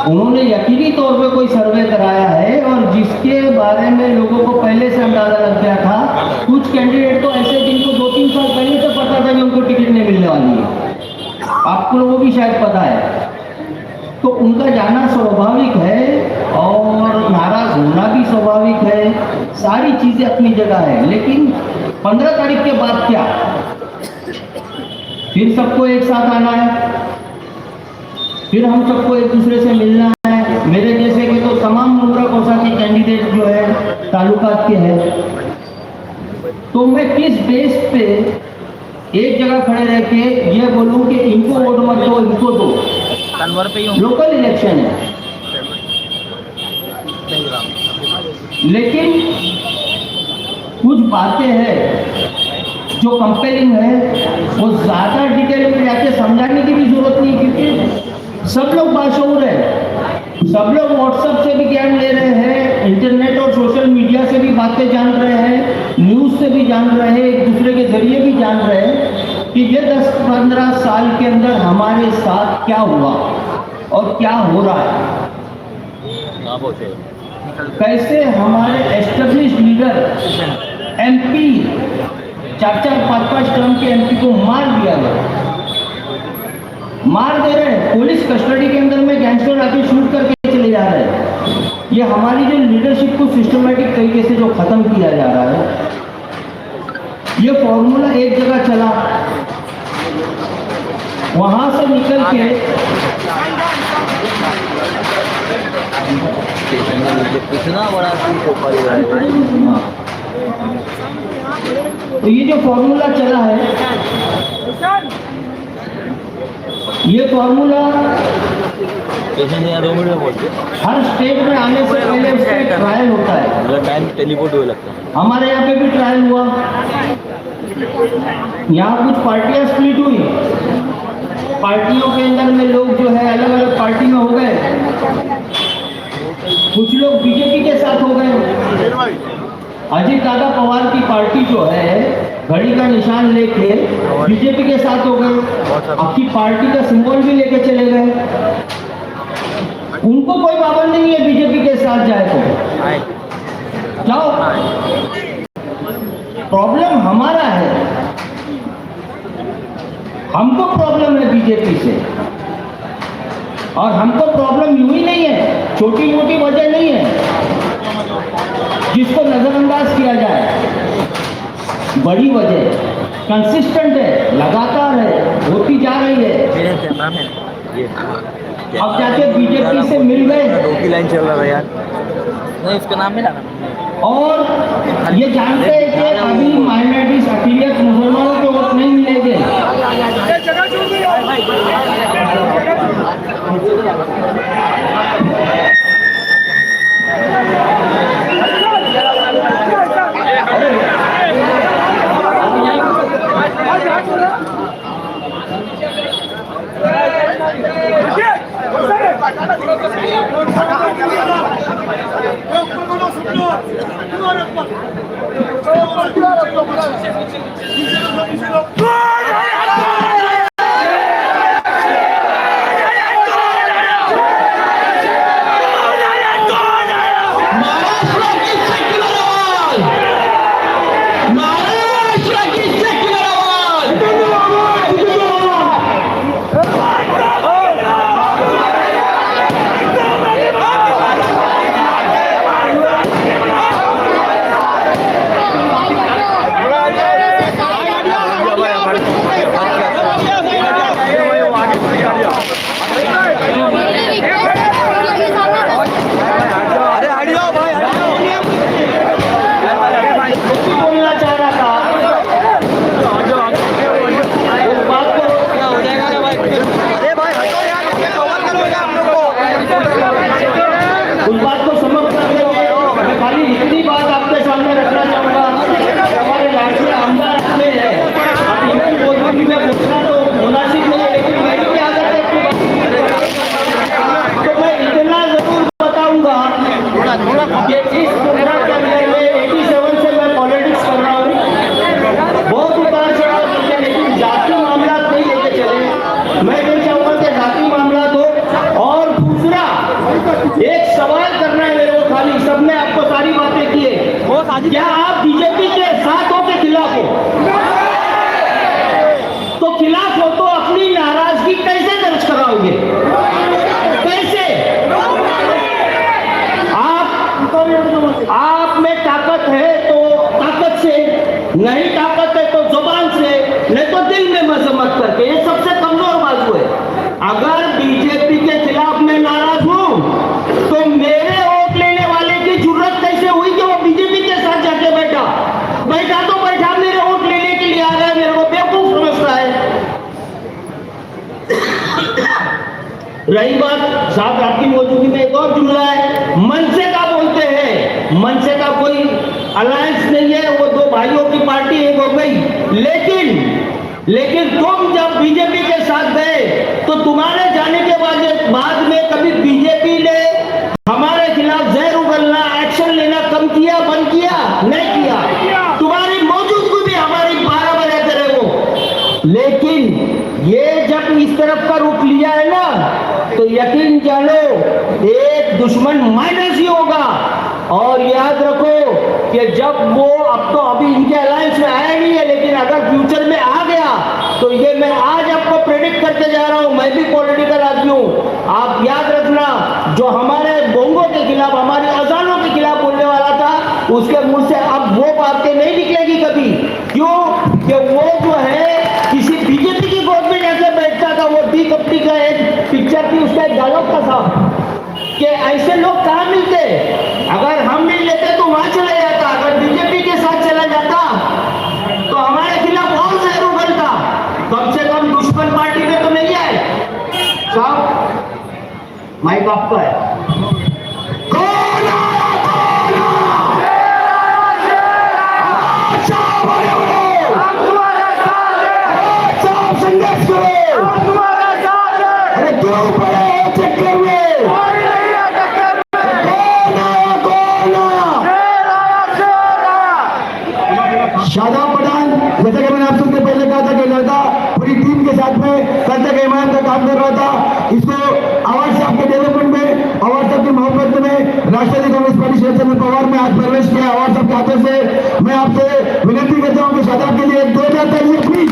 उन्होंने यकीनी तौर पे कोई सर्वे कराया है और जिसके बारे में लोगों को पहले से अंदाजा लग गया था। कुछ कैंडिडेट तो ऐसे जिनको 2-3 साल पहले से पता था कि उनको टिकट नहीं मिलने वाली है, आपको लोगों को भी शायद पता है। तो उनका जाना स्वाभाविक है और नाराज होना भी स्वाभाविक है, सारी चीज़ें अपनी जगह है। लेकिन 15 तारीख के बाद क्या, फिर सबको एक साथ आना है, फिर हम सबको एक दूसरे से मिलना है। मेरे जैसे कि तो तमाम मुमरा कोसा के कैंडिडेट जो है तालुकात के हैं, तो मैं किस बेस पे एक जगह खड़े रह के ये बोलूँ कि इनको वोट मत दो, इनको दो। लोकल इलेक्शन है, लेकिन कुछ बातें हैं जो कंपेलिंग है, वो ज़्यादा डिटेल में जाके समझाने की भी जरूरत नहीं, क्योंकि सब लोग बाशऊर है, सब लोग व्हाट्सएप से भी ज्ञान ले रहे हैं, इंटरनेट और सोशल मीडिया से भी बातें जान रहे हैं, न्यूज़ से भी जान रहे हैं, एक दूसरे के जरिए भी जान रहे हैं कि ये 10-15 साल के अंदर हमारे साथ क्या हुआ और क्या हो रहा है। कैसे हमारे एस्टेब्लिश्ड लीडर एमपी 4-4, 5-5 टर्म के एमपी को मार दिया गया, मार दे रहे हैं, पुलिस कस्टडी के अंदर में गैंगस्टर आके शूट करके चले जा रहे हैं। ये हमारी जो लीडरशिप को सिस्टमेटिक तरीके से जो खत्म किया जा रहा है, ये फॉर्मूला एक जगह चला, वहां से निकल के कितना बड़ा तो ये जो फॉर्मूला चला है, ये फॉर्मूला हर स्टेट में आने से पहले उसका ट्रायल होता है। टाइम टेलीपोर्ट हुए लगता है। हमारे यहाँ पे भी ट्रायल हुआ, यहाँ कुछ पार्टियां स्प्लिट हुई, पार्टियों के अंदर में लोग जो है अलग अलग पार्टी में हो गए, कुछ लोग बीजेपी के साथ हो गए। अजीत दादा पवार की पार्टी जो है घड़ी का निशान लेके बीजेपी के साथ हो गए, आपकी पार्टी का सिंबल भी लेके चले गए। उनको कोई पाबंदी नहीं है बीजेपी के साथ जाए तो जाओ। प्रॉब्लम हमारा है, हमको प्रॉब्लम है बीजेपी से, और हमको प्रॉब्लम यूं ही नहीं है, छोटी मोटी वजह नहीं है जिसको नजरअंदाज किया जाए। बड़ी वजह कंसिस्टेंट है, लगातार है, होती जा रही है। अब जाके बीजेपी से मिल गए, 2 लाइन चल रहा है यार, नहीं इसका नाम मिला और ये जानते हैं कि अभी माइनॉरिटीज अकलियत मुसलमानों को वोट नहीं मिलेंगे। सवाल करना है मेरे को खाली, सबने आपको सारी बातें की है, क्या आप बीजेपी के साथ हो के खिलाफ हो? तो खिलाफ हो तो अपनी नाराजगी कैसे दर्ज कराओगे? कैसे? आप में ताकत है तो ताकत से, नहीं ताकत है तो जुबान से, नहीं तो दिल में मजम्मत करके। ये सबसे कमजोर बाजू है। अगर बीजेपी के खिलाफ मैं नाराज हूं तो मेरे वोट लेने वाले की जरूरत कैसे हुई कि वो बीजेपी के साथ जाके बैठा तो बैठा, मेरे वोट लेने के लिए आ रहा है, मेरे को बेवकूफ समझता है। रही बात साहब आपकी मौजूदगी में एक और जुमला है, मनसे का बोलते हैं। मनसे का कोई अलायंस नहीं है, वो दो भाइयों की पार्टी एक हो गई। लेकिन तुम जब बीजेपी के साथ गए तो तुम्हारे जाने के बाद में कभी बीजेपी ने हमारे खिलाफ जहर उगलना, एक्शन लेना कम किया, बंद किया? नहीं किया। तुम्हारी मौजूदगी भी हमारी 12 बजे करे वो। लेकिन ये जब इस तरफ का रुख लिया है ना, तो यकीन जानो एक दुश्मन माइनस ही होगा। और याद रखो कि जब वो अब तो अभी इनके अलायंस में आया नहीं है, लेकिन अगर फ्यूचर में आ गया तो ये मैं आज आपको प्रेडिक्ट करके जा रहा हूं, मैं भी पॉलिटिकल आदमी हूं। आप याद रखना, जो हमारे बोंगों के खिलाफ, हमारी अजानों के खिलाफ बोलने वाला था, उसके मुंह से अब वो बातें नहीं निकलेगी कभी। क्यों? कि वो जो है किसी बीजेपी की गोद में जैसे बैठता था, वो डी कप्टी का एक पिक्चर थी, उसका एक डायलॉग था कि ऐसे लोग कहाँ मिलते? अगर हम मिल लेते तो वहां चला जाता, अगर बीजेपी के साथ चला जाता तो हमारे खिलाफ और जहर उगलता। कम से कम दुश्मन पार्टी में तो नहीं आए। साहब माइक आपका है। संघर्ष करो, अरे क्यों पड़े चक्कर में? शादाब पठान, जैसे कि मैंने आप सबसे पहले कहा था कि लड़का पूरी टीम के साथ में कल तक इमाम का काम कर रहा था। इसको आवाज साहब के डेवलपमेंट में, आवाज साहब की मोहब्बत में राष्ट्रवादी कांग्रेस पार्टी शरद चंद्र पवार में आज प्रवेश किया। आवाज साहब के हाथों से मैं आपसे विनती करता हूँ कि शादाब के लिए 2000 तालियां प्लीज।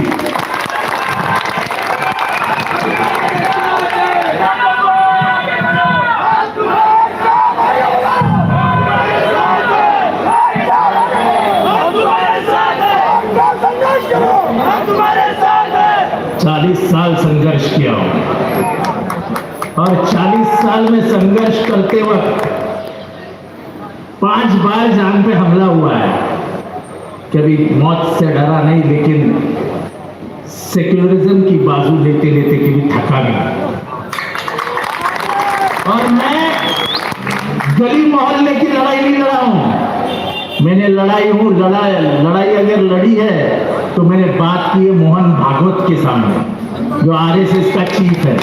साल संघर्ष किया और 40 साल में संघर्ष करते वक्त 5 बार जान पे हमला हुआ है। कभी मौत से डरा नहीं, लेकिन सेक्युलरिज्म की बाजू लेते लेते कभी थका नहीं। और मैं गली मोहल्ले की लड़ाई नहीं लड़ा हूं, मैंने लड़ाई अगर लड़ी है तो मैंने बात की है मोहन भागवत के सामने, जो आरएसएस का चीफ है।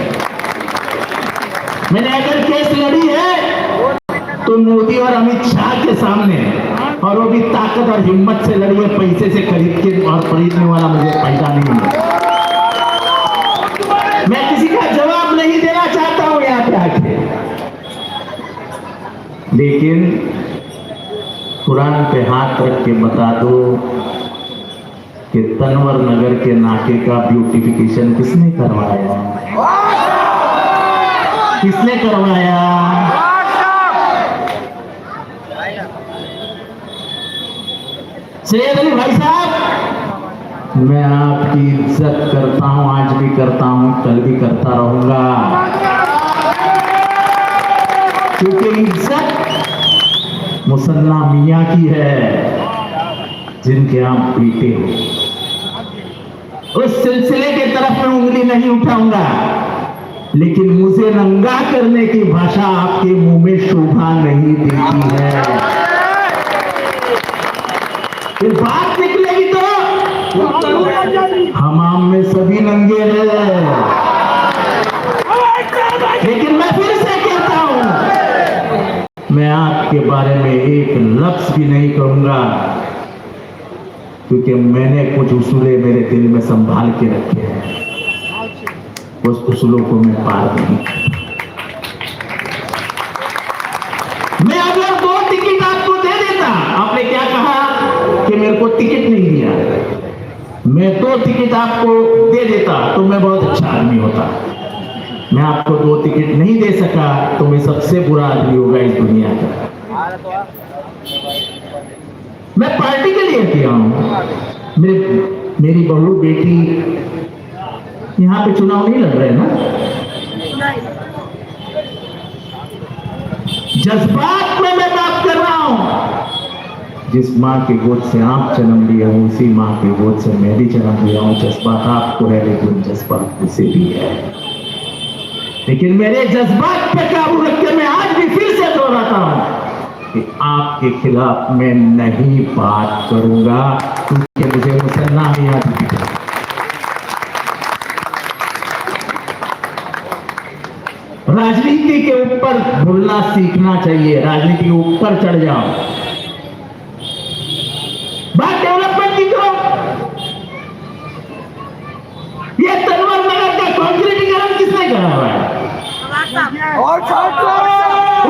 मैंने अगर केस लड़ी है तो मोदी और अमित शाह के सामने, और वो भी ताकत और हिम्मत से लड़ी है, पैसे से खरीद के, और खरीदने वाला मुझे पैसा नहीं है। मैं किसी का जवाब नहीं देना चाहता हूं यहाँ पे आके, लेकिन कुरान पे हाथ रख के बता दो कि तनवर नगर के नाके का ब्यूटिफिकेशन किसने करवाया? किसने करवाया? सैयद अली भाई साहब, मैं आपकी इज्जत करता हूं, आज भी करता हूं, कल भी करता रहूंगा, क्योंकि इज्जत मुसन्ना मियां की है जिनके आप पीते हो। उस सिलसिले के तरफ में उंगली नहीं उठाऊंगा, लेकिन मुझे नंगा करने की भाषा आपके मुंह में शोभा नहीं देती है। फिर बात निकलेगी तो हमाम में सभी नंगे हैं, लेकिन मैं फिर से कहता हूं, मैं आपके बारे में एक लफ्ज भी नहीं कहूंगा, क्योंकि मैंने कुछ उसूले मेरे दिल में संभाल के रखे हैं, उस उसूलों को मैं पार नहीं। मैं अगर 2 टिकट आपको दे देता, आपने क्या कहा कि मेरे को टिकट नहीं दिया, मैं 2 टिकट आपको दे देता तो मैं बहुत अच्छा आदमी होता। मैं आपको 2 टिकट नहीं दे सका तो मैं सबसे बुरा आदमी होगा इस दुनिया का। मैं पार्टी के लिए किया हूं। मेरी बहू बेटी यहां पे चुनाव नहीं लड़ रहे ना। जज्बात में मैं बात कर रहा हूं। जिस मां के गोद से आप जन्म लिया हूं उसी मां के गोद से मैं भी जन्म लिया हूं। जज्बात आपको है लेकिन जज्बात मुझसे भी है, लेकिन मेरे जज्बात पे काबू रख के मैं आज भी फिर से दोहराता हूं कि आपके खिलाफ मैं नहीं बात करूंगा, क्योंकि मुझे मुसन्ना मियां दिखता है। राजनीति के ऊपर बोलना सीखना चाहिए, राजनीति के ऊपर चढ़ जाओ। बात डेवलपमेंट की करो। ये तनवर नगर का कॉन्क्रीटीकरण किसने करा हुआ है?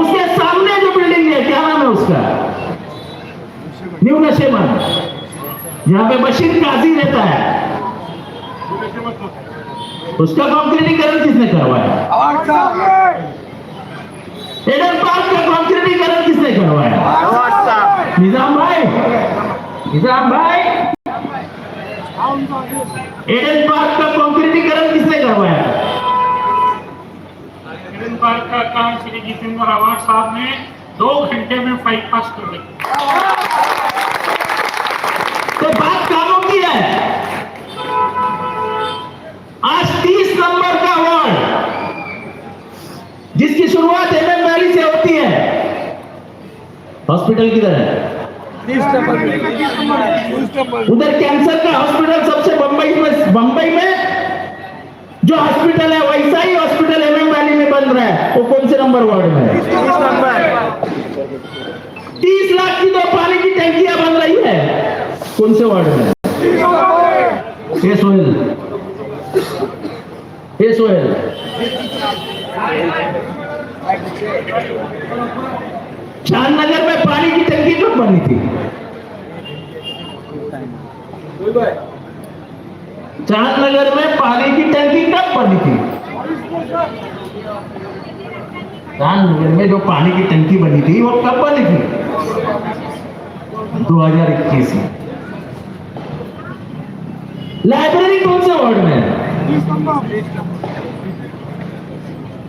उसके सामने जो बिल्डिंग है क्या नाम है उसका? न्यू नशेबंद, जहां पे बशीर काजी रहता है, उसका कॉन्क्रीटीकरण किसने करवाया? एडन पार्क का कॉन्क्रीटीकरण किसने करवाया? निजाम भाई, निजाम भाई, एडन पार्क का कॉन्क्रीटीकरण किसने करवाया? एडन पार्क का काम श्री जितेंद्र आवाज साहब ने 2 घंटे में फाइल पास कर दी। तो बात कामों की है। आज 30 नंबर का वार्ड जिसकी शुरुआत एमएम वैली से होती है, हॉस्पिटल किधर है? उधर कैंसर का हॉस्पिटल सबसे बंबई में जो हॉस्पिटल है वैसा ही हॉस्पिटल एमएम वैली में बन रहा है। वो कौन से नंबर वार्ड में है? 30 लाख की 2 पानी की टंकियां बन रही है, कौन से वार्ड में? सोहेल चांदनगर में पानी की टंकी कब बनी थी? चांदनगर में पानी की टंकी कब बनी थी? चांदनगर में जो पानी की टंकी बनी थी वो कब बनी थी? 2021 में। लाइब्रेरी कौन से वार्ड में है?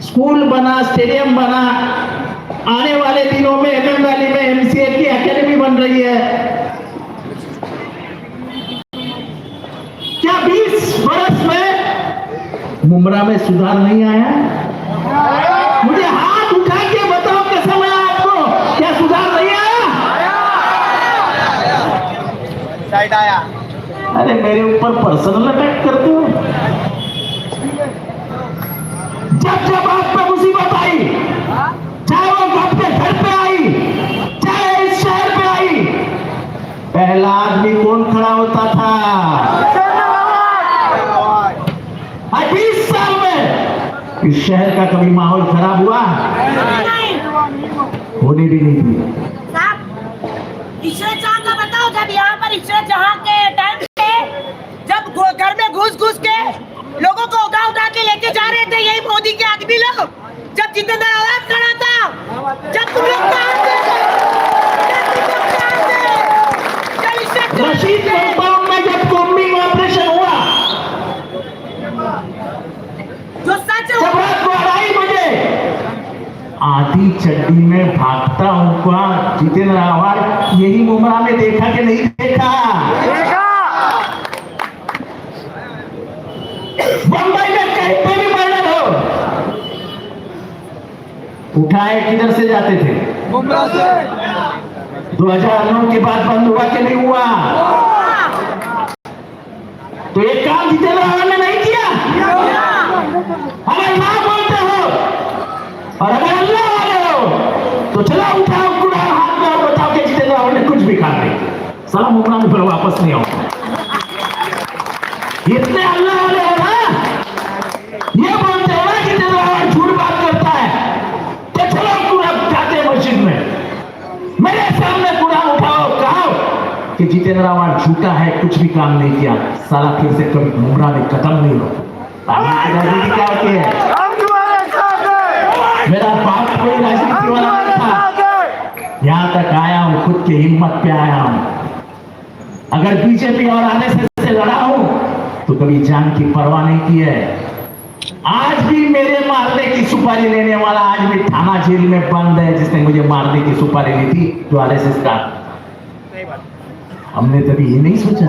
स्कूल बना, स्टेडियम बना, आने वाले दिनों में एमएम वैली में एमसीए की एकेडमी बन रही है। क्या 20 वर्ष में मुमरा में सुधार नहीं आया? मुझे हाथ उठा के बताओ कैसा लगा आपको? क्या सुधार नहीं आया? साइड आया। अरे मेरे ऊपर पर्सनल अटैक करते हो। जब आप पे मुसीबत आई, चाहे वो आपके घर पे आई, चाहे इस शहर पे आई, पहला आदमी कौन खड़ा होता था? 20 साल में इस शहर का कभी माहौल खराब हुआ? होने भी नहीं दी। ईश्वर जहां का बताओ, जब यहाँ पर ईश्वर जहां के टाइम पे जब घर में घुस के लोगों को उठा के लेके जा रहे थे यही मोदी के आदमी लोग, जब जितेंद्र आवाज खड़ा था, जब तुम लोग रशीद कंपाउंड में जब कॉम्बिंग ऑपरेशन हुआ, जो सच जब रात को 2:30 बजे आधी चड्डी में भागता हुआ जितेंद्र आवाज यही मुमरा में देखा कि नहीं देखा? बंबई में कहीं पे भी मर्डर हो, उठाए किधर से जाते थे? मुमरा से। 2009 के बाद बंद हुआ कि नहीं हुआ? तो एक काम जितेंद्र आवाज ने नहीं किया। अगर ना बोलते हो और अगर अल्लाह वाले हो तो चला उठाओ कुरान हाथ में और बताओ कि जितेंद्र आवाज ने कुछ भी खा नहीं, साला मुमरा में फिर वापस नहीं आओ। इतने अल्लाह वाले हो ना, ये बोलते हो ना कि जितेंद्र आवाज झूठ बात करता है, तो चलो कुरान खाते मस्जिद में। जितेंद्र आवाज झूठा है, कुछ भी काम नहीं किया, साला फिर से कभी मुमरा में खत्म नहीं हो। राजनीति क्या होती है? मेरा बाप कोई राजनीति वाला नहीं था, यहाँ तक आया हूँ खुद की हिम्मत पे आया हूँ। अगर बीजेपी और आरएसएस से लड़ा हूं तो कभी जान की परवाह नहीं की है। आज भी मेरे मारने की सुपारी लेने वाला आज भी थाना जेल में बंद है, जिसने मुझे मारने की सुपारी ली थी, जो आरएसएस का। हमने कभी ये नहीं सोचा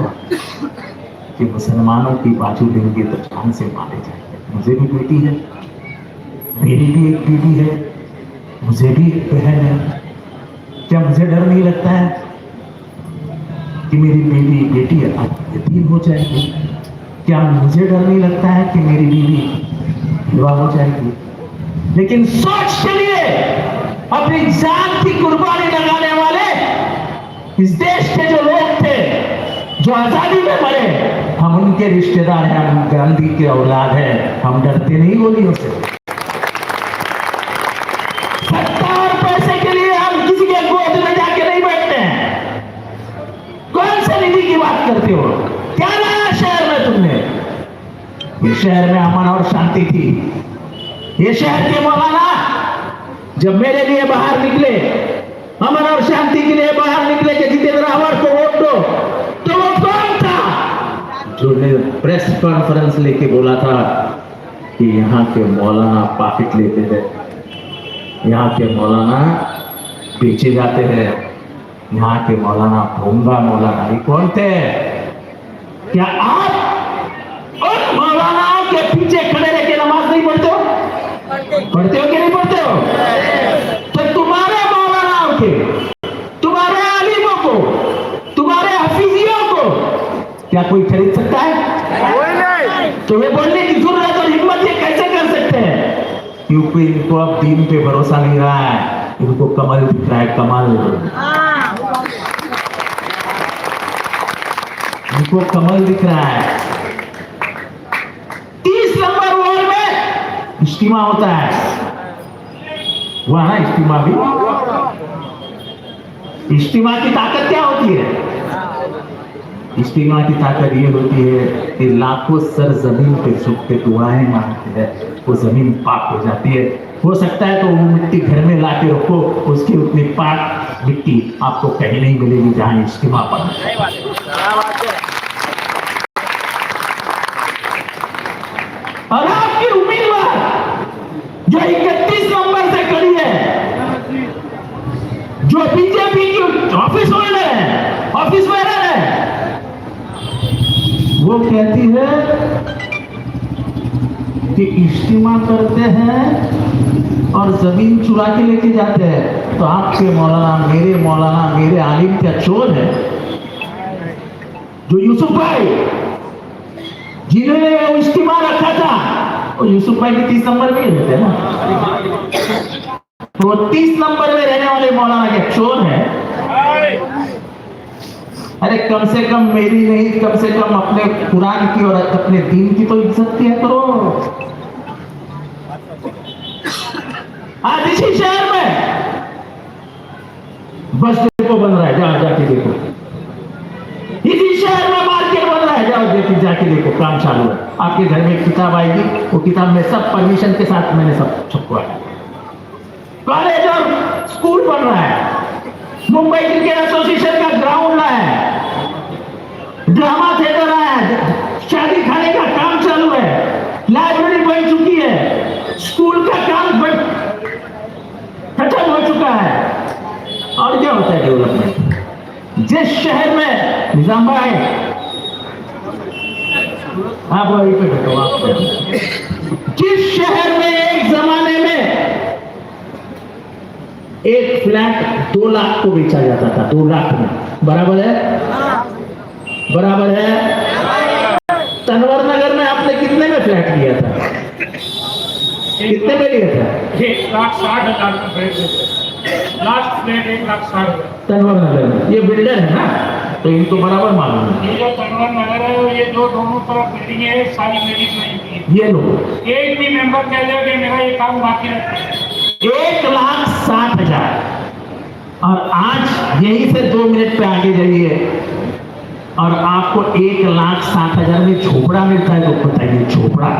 कि मुसलमानों की बाजू लेंगे तो जान से मारे जाएंगे। मुझे भी बेटी है, मेरी भी एक बेटी है, मुझे भी एक बहन है। क्या मुझे डर नहीं लगता है कि मेरी बेटी यतीम हो जाएगी? क्या मुझे डर नहीं लगता है कि मेरी बीवी विवाह हो जाएगी? लेकिन सोच के लिए अपनी जान की कुर्बानी लगाने वाले इस देश के जो लोग थे, जो आजादी में मरे, हम उनके रिश्तेदार हैं, हम गांधी के औलाद हैं, हम डरते नहीं गोलियों से। सत्ता और पैसे के लिए हम किसी के गोद में जाके नहीं बैठते हैं। कौन से निधि की बात करते हो? क्या लाया शहर में तुमने? ये शहर में अमन और शांति थी। ये शहर के मौलाना जब मेरे लिए बाहर निकले, अमन और शांति के लिए बाहर निकले कि जितेंद्र आवाज को वोट दो, तो वो कौन था जो ने प्रेस कॉन्फ्रेंस लेके बोला था कि यहाँ के मौलाना पॉकेट लेते हैं, यहाँ के मौलाना बेचे जाते हैं, यहाँ के मौलाना भोंगा मौलाना? ये कौन थे? क्या आप उन मौलानाओं के पीछे खड़े रह के नमाज नहीं पढ़ते हो? पढ़ते हो कि नहीं पढ़ते हो? तो तुम्हारे मौलानाओं के, तुम्हारे आलिमों को, तुम्हारे हफीजियों को क्या कोई खरीद सकता है? तो वे बोलने की जरूरत और हिम्मत ये कैसे कर सकते हैं? क्योंकि इनको अब दीन पे भरोसा नहीं रहा है, इनको कमल दिख रहा है, कमल। इनको कमल दिख रहा है। 30 नंबर वार्ड में इज्तिमा होता है, वहां इज्तिमा भी। इज्तिमा की ताकत क्या होती है? इज्तिमा की ताकत ये होती है कि लाखों सर जमीन पे झुक के दुआएं मांगते हैं, वो जमीन पाक हो जाती है। हो सकता है तो वो मिट्टी घर में ला के रखो, उसकी उतनी पाक मिट्टी आपको कहीं नहीं मिलेगी जहां इज्तिमा पर। और आपकी उम्मीदवार जो 31 नंबर से खड़ी है, जो बीजेपी की ऑफिस होल्डर है, ऑफिस बेरर है, वो कहती है कि इज्तिमा करते हैं और जमीन चुरा के लेके जाते हैं। तो आपके मौलाना, मेरे आलिम क्या चोर है? जो यूसुफ भाई जिन्होंने वो इज्तिमा रखा था, वो यूसुफ भाई भी 30 नंबर में रहते हैं ना, तो 30 नंबर में रहने वाले मौलाना क्या चोर है? अरे कम से कम मेरी नहीं, कम से कम अपने कुरान की और अपने दीन की तो इज्जत किया करो। आज इसी शहर में बस डिपो बन रहा है, जाके देखो। इसी शहर में मार्केट बन रहा है, जाके देखो, काम चालू है। आपके घर में एक किताब आएगी, वो किताब में सब परमिशन के साथ मैंने सब छपवाया। कॉलेज और स्कूल बन रहा है, मुंबई क्रिकेट एसोसिएशन का ग्राउंड है, ड्रामा थिएटर है, शादी खाने का काम चालू है, लाइब्रेरी बन चुकी है, स्कूल का काम खत्म हो चुका है। और क्या होता है डेवलपमेंट? जिस शहर में निजाम भाई, आप वहीं पे बैठो, आप जिस शहर में एक जमाने में एक फ्लैट 2 लाख को बेचा जाता था, 2 लाख में, बराबर है? बराबर है? तनवर नगर में आपने कितने में फ्लैट लिया था? कितने में लिया था? 1,60,000 का फ्लैट लास्ट फ्लैट 1,60,000 तनवर नगर में। ये बिल्डर है ना, तो इनको बराबर मालूम है। ये जो तनवर नगर है, ये जो दोनों तरफ बिल्डिंग है, सारी मेरी नहीं थी। ये लो, एक भी मेंबर कह दे कि मेरा ये काम बाकी रखता है। 1,60,000। और आज यहीं से 2 मिनट पे आगे जाइए, और आपको 1,60,000 में झोपड़ा मिलता है, तो बताइए झोपड़ा,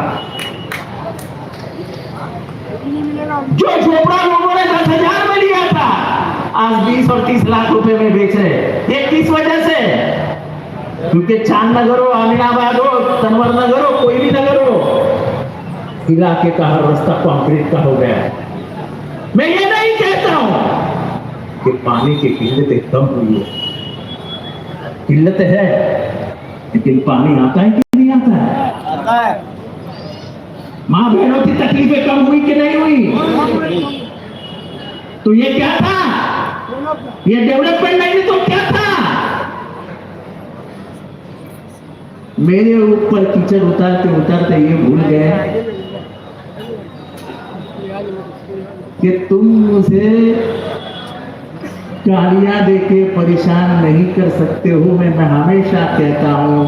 जो झोपड़ा लोगों ने 10,000 में लिया था आज 20 और 30 लाख रुपए में बेच रहे। ये किस वजह से? क्योंकि चांद नगर हो, अमीनाबाद हो, तनवर नगर हो, कोई भी नगर हो, इलाके का हर रास्ता कंक्रीट का हो गया है। मैं ये नहीं कहता हूं कि पानी की किल्लत कम हुई है, किल्लत है, लेकिन पानी आता है कि नहीं आता है? आता है। मां बहनों की तकलीफें कम हुई कि नहीं हुई? तो ये क्या था? ये डेवलपमेंट नहीं तो क्या था? मेरे ऊपर कीचड़ उतारते उतारते ये भूल गए कि तुम मुझे गालियां देके परेशान नहीं कर सकते हो। मैं हमेशा कहता हूं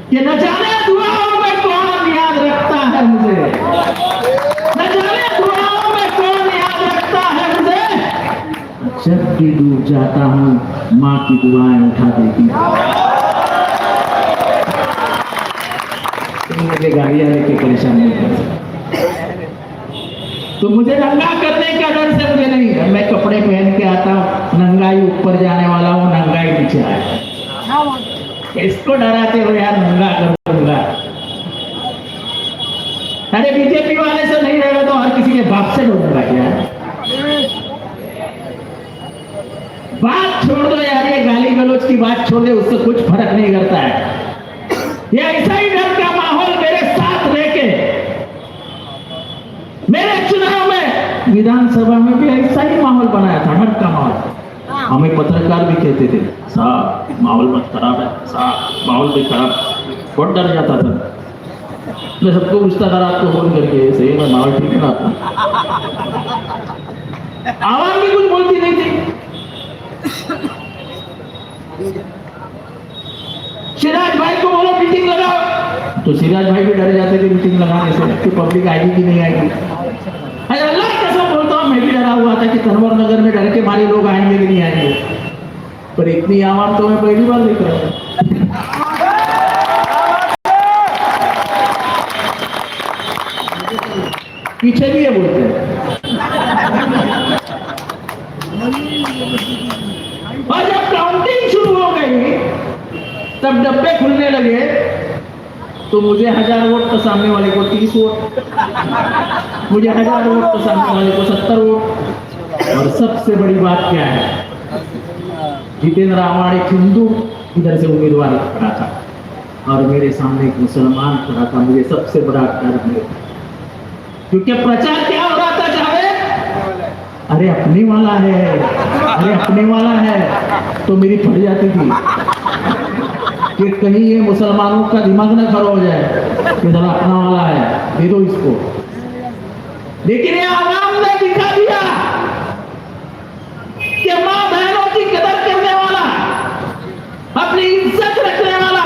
कि न जाने दुआओं में कौन याद रखता है मुझे, न जाने दुआओं में कौन याद रखता है मुझे। जब भी डूब जाता हूं माँ की दुआएं उठा देती, मुझे गालियां लेके परेशान नहीं कर सकते। तो मुझे नंगा करने का डर से मुझे नहीं है, मैं कपड़े पहन के आता हूँ, नंगाई ऊपर जाने वाला हूँ, नंगाई नीचे आया। इसको डराते हो यार, नंगा कर दूंगा। अरे बीजेपी वाले से नहीं रहेगा तो हर किसी के बाप से डरूंगा क्या? बात छोड़ दो यार, ये गाली गलौज की बात छोड़ दे, उससे कुछ फर्क नहीं करता है। ये ऐसा ही डर का माहौल मेरे साथ लेके मेरे चुनाव में विधानसभा में भी ऐसा ही माहौल बनाया था, डर का माहौल। हमें पत्रकार भी कहते थे साहब माहौल मत खराब है, साहब माहौल भी खराब, बहुत डर जाता था। मैं सबको पूछता था रात को फोन करके, सही में माहौल ठीक ना था। आवाज भी कुछ बोलती नहीं थी। सिराज भाई को बोलो मीटिंग लगाओ, तो सिराज भाई भी डर जाते थे मीटिंग लगाने से कि पब्लिक आएगी कि नहीं आएगी। अल्लाह कसम बोलता हूँ, मैं भी डरा हुआ था कि तनवर नगर में डर के मारे लोग आएंगे कि नहीं आएंगे, पर इतनी आवाज तो मैं पहली बार देख रहा हूँ। पीछे भी ये बोलते हैं। और जब काउंटिंग शुरू हो गई तब डब्बे खुलने लगे, तो मुझे 1000 वोट तो सामने वाले को 30 वोट, मुझे 1000 वोट तो सामने वाले को 70 वोट। और सबसे बड़ी बात क्या है, जितेंद्र आवाड़ एक हिंदू इधर से उम्मीदवार खड़ा था और मेरे सामने एक मुसलमान खड़ा था। मुझे सबसे बड़ा डर है, क्योंकि प्रचार क्या हो रहा था जावेद, अरे अपने वाला है, अरे अपने वाला है, तो मेरी फट जाती थी कि कहीं ये मुसलमानों का दिमाग ना खराब हो जाए कि जरा अपना वाला है, दे दो इसको। लेकिन ये आवाम ने दिखा दिया कि मां बहनों की कदर करने वाला, अपनी इज्जत रखने वाला,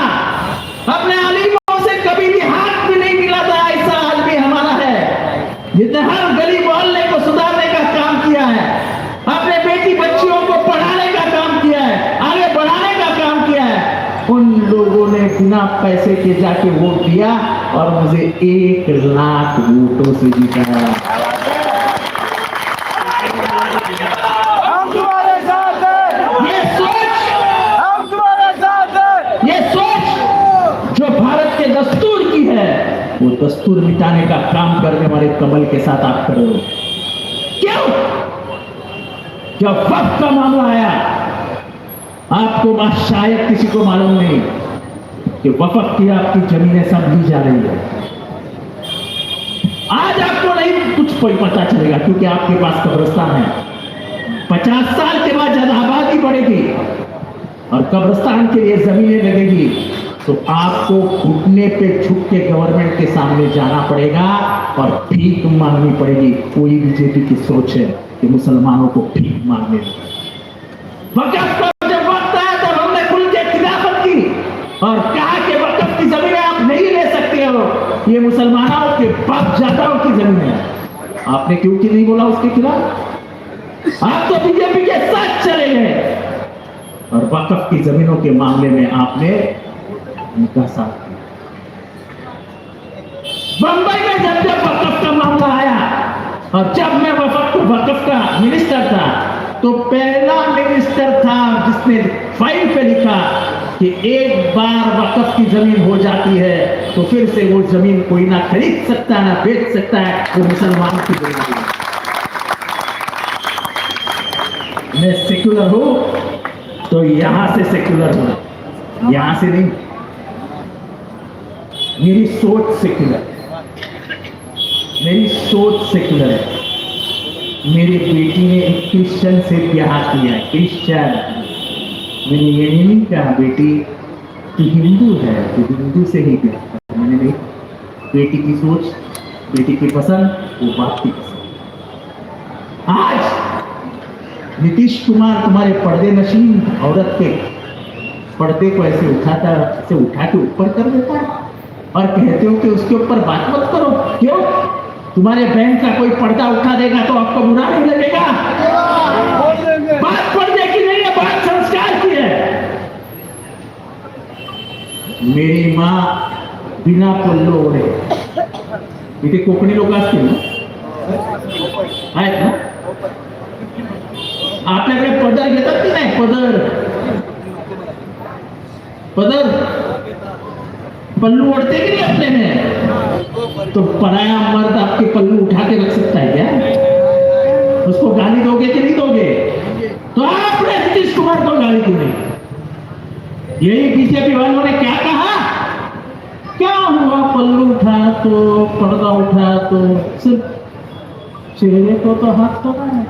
अपने अलीमों से कभी भी हाथ भी नहीं मिलाता, ऐसा आदमी हमारा है जिसने हर गली मोहल्ले को सुधारने का काम किया है, अपने बेटी बच्चियों को पढ़ाने का काम किया है, आगे बढ़ाने का काम किया है। उन लोगों ने बिना पैसे के जाके वोट दिया और मुझे 1 लाख वोटों से जिताया। हम तुम्हारे साथ हैं, ये सोच, हम तुम्हारे साथ हैं। ये सोच जो भारत के दस्तूर की है, वो दस्तूर मिटाने का काम करने वाले कमल के साथ आप करो। क्यों? जब वक्त का मामला आया, आपको शायद किसी को मालूम नहीं कि वफक की आपकी जमीनें सब ली जा रही है। आज आपको नहीं कुछ पता चलेगा क्योंकि आपके पास कब्रिस्तान है। 50 साल के बाद जब आबादी बढ़ेगी और कब्रिस्तान के लिए जमीनें लगेगी, तो आपको घुटने पे झुक के गवर्नमेंट के सामने जाना पड़ेगा और भीख मांगनी पड़ेगी। कोई बीजेपी की सोच है कि मुसलमानों को भीख मांगने जब वक्त आया तब हमने खुल के खिलाफत की और कहा कि वक़्फ़ की जमीनें आप नहीं ले सकते हो, ये मुसलमानों के बाप जादाओं की जमीन है। आपने क्यों कि नहीं बोला उसके खिलाफ? आप तो बीजेपी के साथ चले गए। और वक्फ की जमीनों के मामले में आपने उनका साथ दिया। बंबई में जब वक्फ का मामला आया और जब मैं वक्फ का मिनिस्टर था तो पहला मिनिस्टर था जिसने फाइल पे लिखा कि एक बार वक्फ की जमीन हो जाती है तो फिर से वो जमीन कोई ना खरीद सकता ना बेच सकता है, वो मुसलमान की जमीन है। मैं सेक्युलर हूं तो यहां से सेक्युलर हूं, यहां से नहीं। मेरी सोच सेक्युलर है, मेरी सोच सेक्युलर है। मेरी बेटी ने एक क्रिश्चियन से ब्याह किया है, क्रिश्चियन। मैंने ये नहीं कहा बेटी तू हिंदू है तो हिंदू से ही ब्याह कर। मैंने नहीं, बेटी की सोच, बेटी की पसंद, वो बाप की पसंद। आज नीतीश कुमार तुम्हारे पर्दे नशीन औरत के पर्दे को ऐसे उठा के ऊपर कर देता है और कहते हो कि उसके ऊपर बात मत करो। क्यों? तुम्हारे बहन का कोई पर्दा उठा देगा तो आपको बुरा नहीं लगेगा? बात पर्दे की नहीं है, बात संस्कार की है। मेरी माँ बिना पल्लो ओढे, इथे कोकणी लोक असतील ना, आहेत ना? आपल्याकडे पदर घेतात की नाही? पदर पल्लू ओढ़ते कि नहीं अपने में? तो पराया मर्द आपके पल्लू उठा के रख सकता है क्या? उसको गाली दोगे कि नहीं दोगे? तो आपने नीतीश कुमार को गाली क्यों नहीं? यही बीजेपी वालों ने क्या कहा? क्या हुआ पल्लू उठा तो, पर्दा उठा तो, सिर्फ चेहरे को तो हाथ लगा है।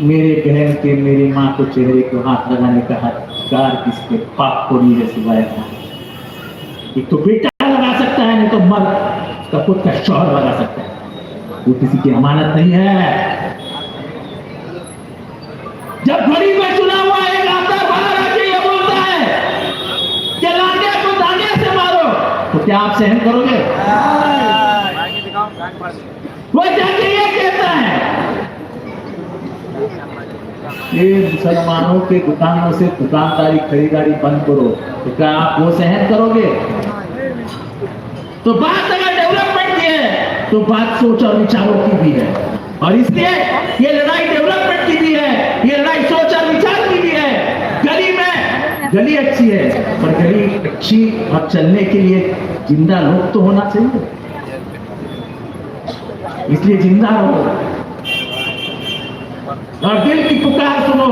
मेरे बहन के, मेरी माँ को चेहरे को हाथ लगाने का अधिकार किसके पाप को नहीं है सिवाय था। एक तो बेटा लगा सकता है, नहीं तो मर्द उसका खुद का शौहर लगा सकता है। वो किसी की अमानत नहीं है। जब घड़ी में चुना हुआ एक आमदार बाहर आके ये बोलता है कि लांडे को दांडे से मारो, तो क्या आप सहन करोगे? वो जाके ये कहता है ये मुसलमानों के दुकानों से दुकानदारी खरीदारी बंद करो, तो क्या आप वो सहन करोगे? तो बात अगर डेवलपमेंट की है तो बात सोच और विचारों की भी है, और इसलिए ये लड़ाई डेवलपमेंट की भी है, ये लड़ाई सोच और विचार की भी है। गली अच्छी है, पर गली अच्छी और चलने के लिए जिंदा लोग तो होना चाहिए, इसलिए जिंदा रहो और दिल की पुकार सुनो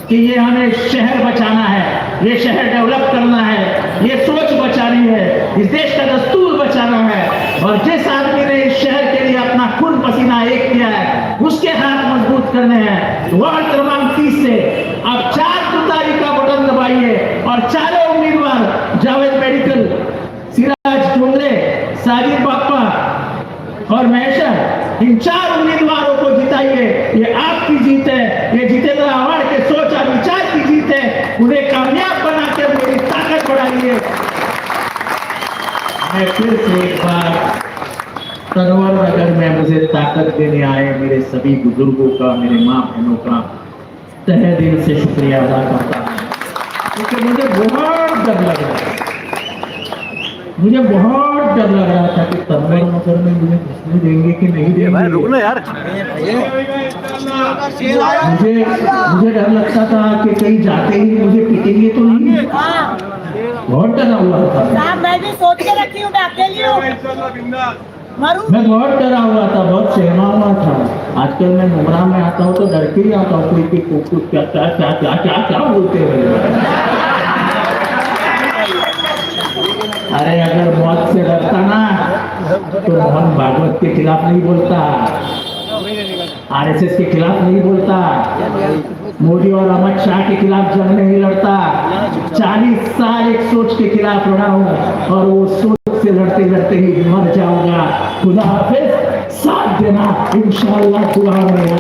कि ये हमें शहर बचाना है, ये शहर डेवलप करना है, ये सोच बचानी है, इस देश का दस्तूर बचाना है। और जिस आदमी ने इस शहर के लिए अपना खून पसीना एक किया है उसके हाथ मजबूत करने हैं। वार्ड क्रमांक 30 से अब 4 तुतारी का बटन दबाइए और चारों उम्मीदवार जावेद मेडिकल, सिराज डोंगरे, साजिद बाप्पा और महेशर, इन 4 उम्मीदवारों को जिताइए। ये आपकी जीत है, ये जितेंद्र आव्हाड के सोच और विचार की जीत है। उन्हें कामयाब बनाकर मेरी ताकत बढ़ाइए। मैं फिर से एक बार तनवर नगर में मुझे ताकत देने आए मेरे सभी बुजुर्गों का, मेरे माँ बहनों का तहे दिल से शुक्रिया अदा करता हूँ, क्योंकि मुझे बहुत डर लग रहा था, मुझे बहुत डर लग रहा था कि तनवर नगर में मुझे घुसने देंगे कि नहीं देंगे। रुकना यार। मुझे डर लगता था कि कहीं जाते ही मुझे पिटेंगे तो नहीं, बहुत डरा हुआ था। मैं भी सोच के रखी हूँ, मैं अकेली हूँ। मैं बहुत डरा हुआ था, बहुत सहमा हुआ था। आजकल मैं मुमरा में आता हूँ तो डर के ही आता हूँ, कोई कुछ क्या क्या क्या क्या क्या क्या बोलते हैं। अरे अगर मौत से डरता ना तो मोहन भागवत के खिलाफ नहीं बोलता, आरएसएस के खिलाफ नहीं बोलता, मोदी और अमित शाह के खिलाफ जंग नहीं लड़ता। 40 साल एक सोच के खिलाफ लड़ा हूँ और वो सोच से लड़ते लड़ते ही मर जाऊंगा। खुदा हाफिज, साथ देना इंशाअल्लाह। खुदा हाफिज।